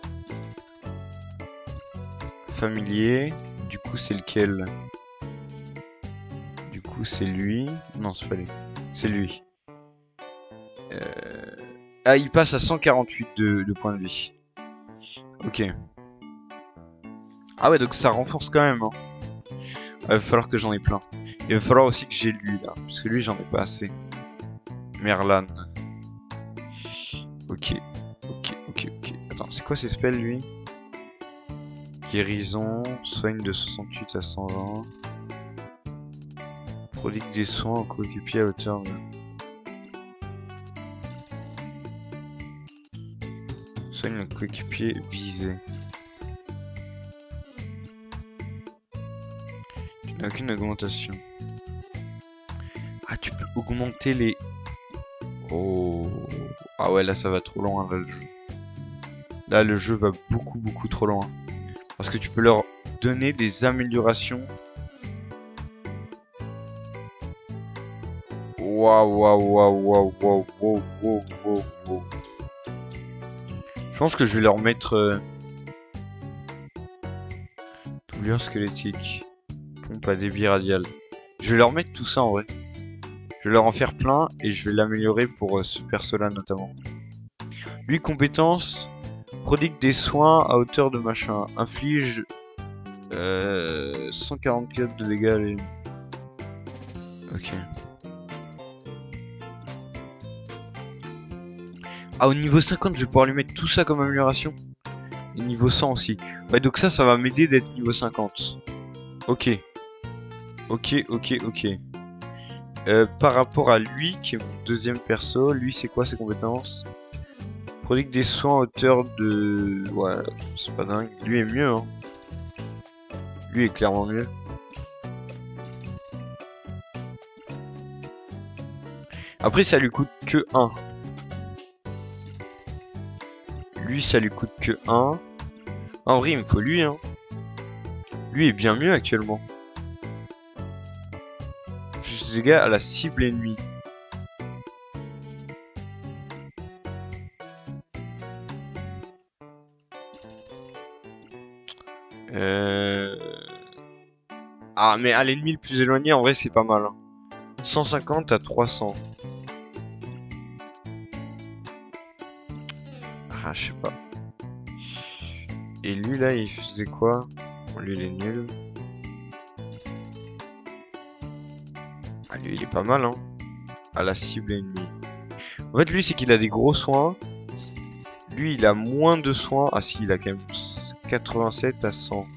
Familier. Du coup, c'est lequel? Du coup, c'est lui. Non, c'est pas lui. C'est lui. Ah, il passe à 148 de points de vie. Ok. Ah ouais, donc ça renforce quand même, hein. Il va falloir que j'en ai plein. Il va falloir aussi que j'ai lui, là. Parce que lui, j'en ai pas assez. Merlan. Ok. Ok. Attends, c'est quoi ces spells, lui? Guérison. Soigne de 68 à 120. Prodigue des soins au coéquipier à hauteur de... Soigne le coéquipier visé. Tu n'as aucune augmentation. Ah, tu peux augmenter les... Oh. Ah ouais, là, ça va trop loin, là, le jeu. Là, le jeu va beaucoup trop loin. Parce que tu peux leur donner des améliorations. Waouh. Je pense que je vais leur mettre... doublure squelettique. Pompe à débit radial. Je vais leur mettre tout ça en vrai. Je vais leur en faire plein et je vais l'améliorer pour ce perso-là notamment. Lui, compétence, prodigue des soins à hauteur de machin. Inflige 144 de dégâts. Ok. Ah, au niveau 50, je vais pouvoir lui mettre tout ça comme amélioration. Et niveau 100 aussi. Ouais, donc ça va m'aider d'être niveau 50. Ok. Par rapport à lui, qui est mon deuxième perso, lui c'est quoi ses compétences? Prodigue des soins à hauteur de... Ouais, c'est pas dingue. Lui est mieux, hein. Lui est clairement mieux. Après, ça lui coûte que 1. Lui, ça lui coûte que 1. En vrai, il me faut lui, hein. Lui est bien mieux actuellement. Plus de dégâts à la cible ennemie. Ah, mais à l'ennemi le plus éloigné, en vrai, c'est pas mal, hein. 150 à 300. Ah, je sais pas. Et lui, là, il faisait quoi? Bon, lui, il est nul. Ah, lui, il est pas mal, hein. À la cible ennemie. En fait, lui, c'est qu'il a des gros soins. Lui, il a moins de soins. Ah, si, il a quand même 87 à 100.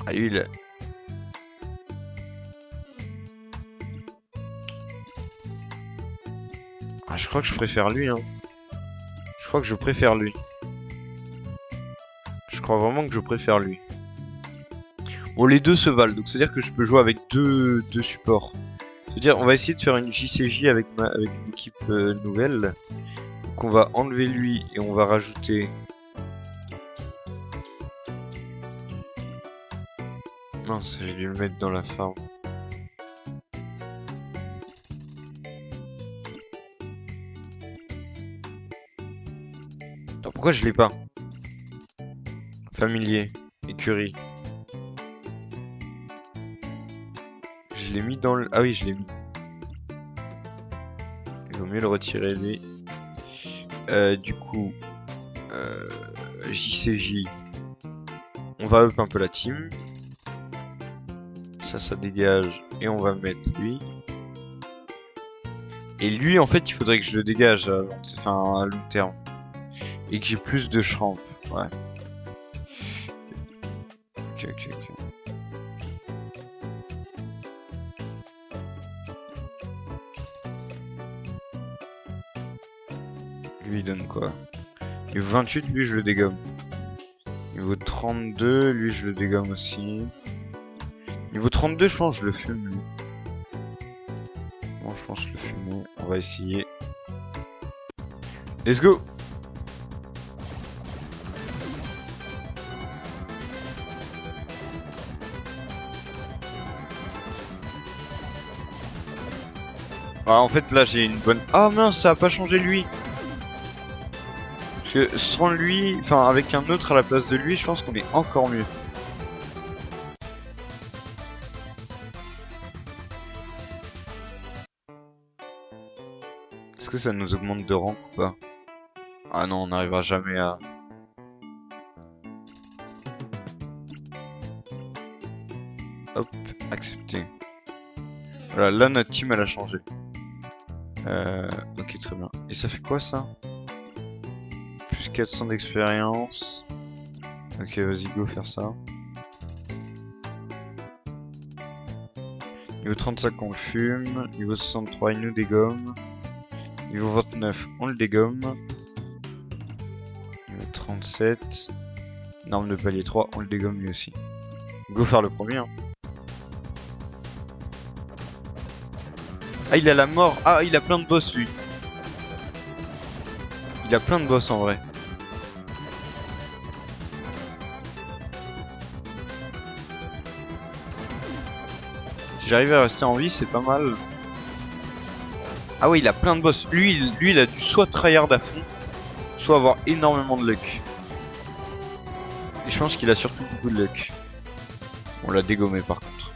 Ah, lui, il a... Ah, je crois que je préfère lui, hein. Je crois que je préfère lui. Je crois vraiment que je préfère lui. Bon, les deux se valent, donc c'est-à-dire que je peux jouer avec deux supports. C'est-à-dire, on va essayer de faire une JCJ avec une équipe nouvelle. Donc on va enlever lui et on va rajouter... Mince, j'ai dû le mettre dans la farm. Attends, pourquoi je l'ai pas? Familier, écurie. Je l'ai mis dans le... Ah oui, je l'ai mis. Il vaut mieux le retirer, lui. Du coup... JCJ. On va up un peu la team. Ça dégage. Et on va mettre lui. Et lui, en fait, il faudrait que je le dégage à à long terme. Et que j'ai plus de shramp. Ouais. Ok. Lui, il donne quoi? Niveau 28, lui, je le dégomme. Niveau 32, lui, je le dégomme aussi. Niveau 32, je pense que je le fume, lui. Bon, je pense que je le fume. On va essayer. Let's go! Ah, en fait, là, j'ai une bonne... Ah mince, ça a pas changé lui! Parce que sans lui, enfin, avec un autre à la place de lui, je pense qu'on est encore mieux. Est-ce que ça nous augmente de rank ou pas? Ah non, on n'arrivera jamais à... Hop, accepter. Voilà, là notre team elle a changé. Ok, très bien. Et ça fait quoi ça? Plus 400 d'expérience. Ok, vas-y, go faire ça. Niveau 35, on le fume. Niveau 63, il nous dégomme. Niveau 29, on le dégomme. Niveau 37. Norme de palier 3, on le dégomme lui aussi. Go faire le premier. Hein. Ah, il a la mort. Ah, il a plein de boss lui. Il a plein de boss en vrai. Si j'arrive à rester en vie, c'est pas mal. Ah oui, il a plein de boss. Lui, il a dû soit tryhard à fond, soit avoir énormément de luck. Et je pense qu'il a surtout beaucoup de luck. On l'a dégommé par contre.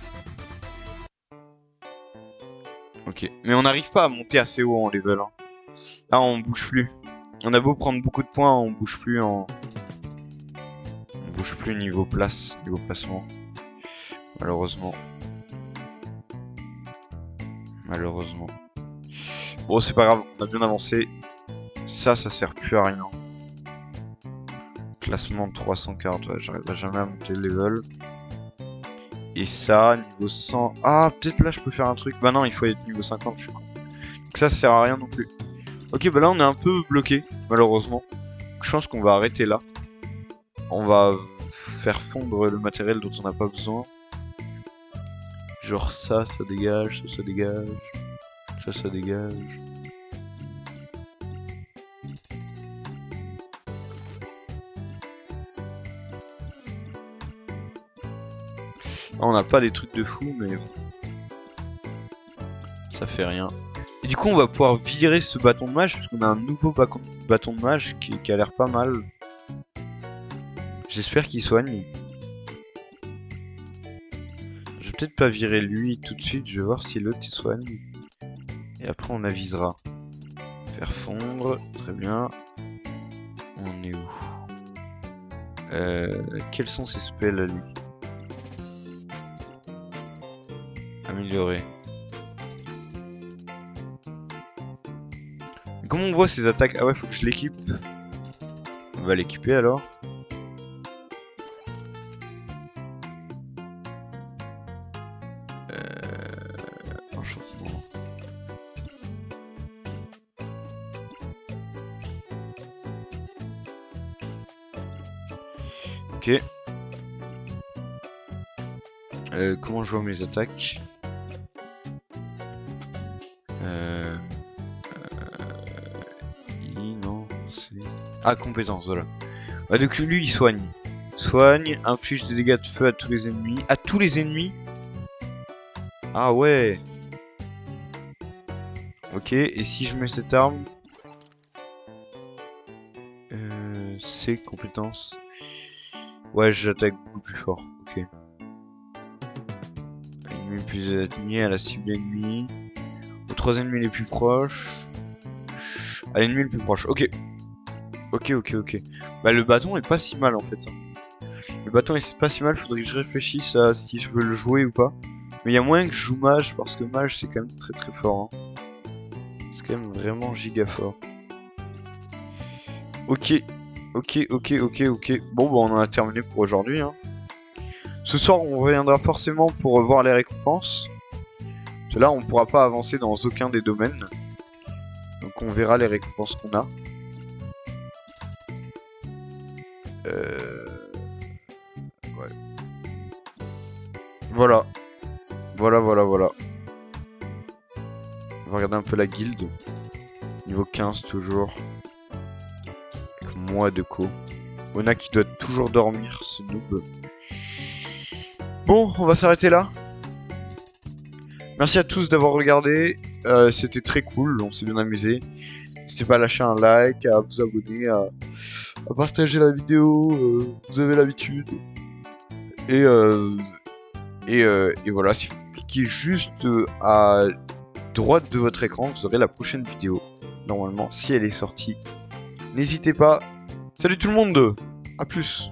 Ok. Mais on n'arrive pas à monter assez haut en level. Hein. Là, on bouge plus. On a beau prendre beaucoup de points, on bouge plus en... On bouge plus niveau place, niveau placement. Malheureusement. Malheureusement. Bon, c'est pas grave, on a bien avancé. Ça sert plus à rien. Classement 340, ouais, j'arriverai jamais à monter le level. Et ça, niveau 100... Ah, peut-être là je peux faire un truc. Bah non, il faut être niveau 50, je suis con. Donc ça sert à rien non plus. Ok, bah là on est un peu bloqué, malheureusement. Je pense qu'on va arrêter là. On va faire fondre le matériel dont on n'a pas besoin. Genre ça dégage, ça dégage. Ça dégage. On n'a pas des trucs de fou, mais bon. Ça fait rien. Et du coup, on va pouvoir virer ce bâton de mage, parce qu'on a un nouveau bâton de mage qui a l'air pas mal. J'espère qu'il soigne. Je vais peut-être pas virer lui tout de suite, je vais voir si l'autre il soigne. Et après on avisera. Faire fondre, très bien. On est où? Quels sont ses spells à lui? Améliorer. Comment on voit ses attaques? Ah ouais, faut que je l'équipe. On va l'équiper alors. Enchantement. Ok. Comment je vois mes attaques? Non, c'est... Ah, compétence, voilà. Bah, donc lui, il soigne. Soigne, inflige des dégâts de feu à tous les ennemis. À tous les ennemis? Ah ouais. Ok, et si je mets cette arme? C'est compétence. Ouais, j'attaque beaucoup plus fort. Ok. Il Ennemi plus aligné à la cible ennemie. Aux 3 ennemis les plus proches. À l'ennemi le plus proche. Ok. Ok. Bah le bâton est pas si mal en fait. Le bâton est pas si mal, faudrait que je réfléchisse à si je veux le jouer ou pas. Mais il y a moyen que je joue mage parce que mage c'est quand même très fort. Hein. C'est quand même vraiment giga fort. Ok. Bon bah on en a terminé pour aujourd'hui. Hein. Ce soir on reviendra forcément pour voir les récompenses. Parce que là on pourra pas avancer dans aucun des domaines. Donc on verra les récompenses qu'on a. Ouais. Voilà. Voilà. On va regarder un peu la guilde. Niveau 15 toujours. Avec moi de co. Ona qui doit toujours dormir, ce noob. Bon, on va s'arrêter là. Merci à tous d'avoir regardé. C'était très cool, on s'est bien amusé. N'hésitez pas à lâcher un like, à vous abonner, à partager la vidéo. Vous avez l'habitude. Et voilà, si vous cliquez juste à droite de votre écran, vous aurez la prochaine vidéo. Normalement, si elle est sortie. N'hésitez pas. Salut tout le monde. À plus.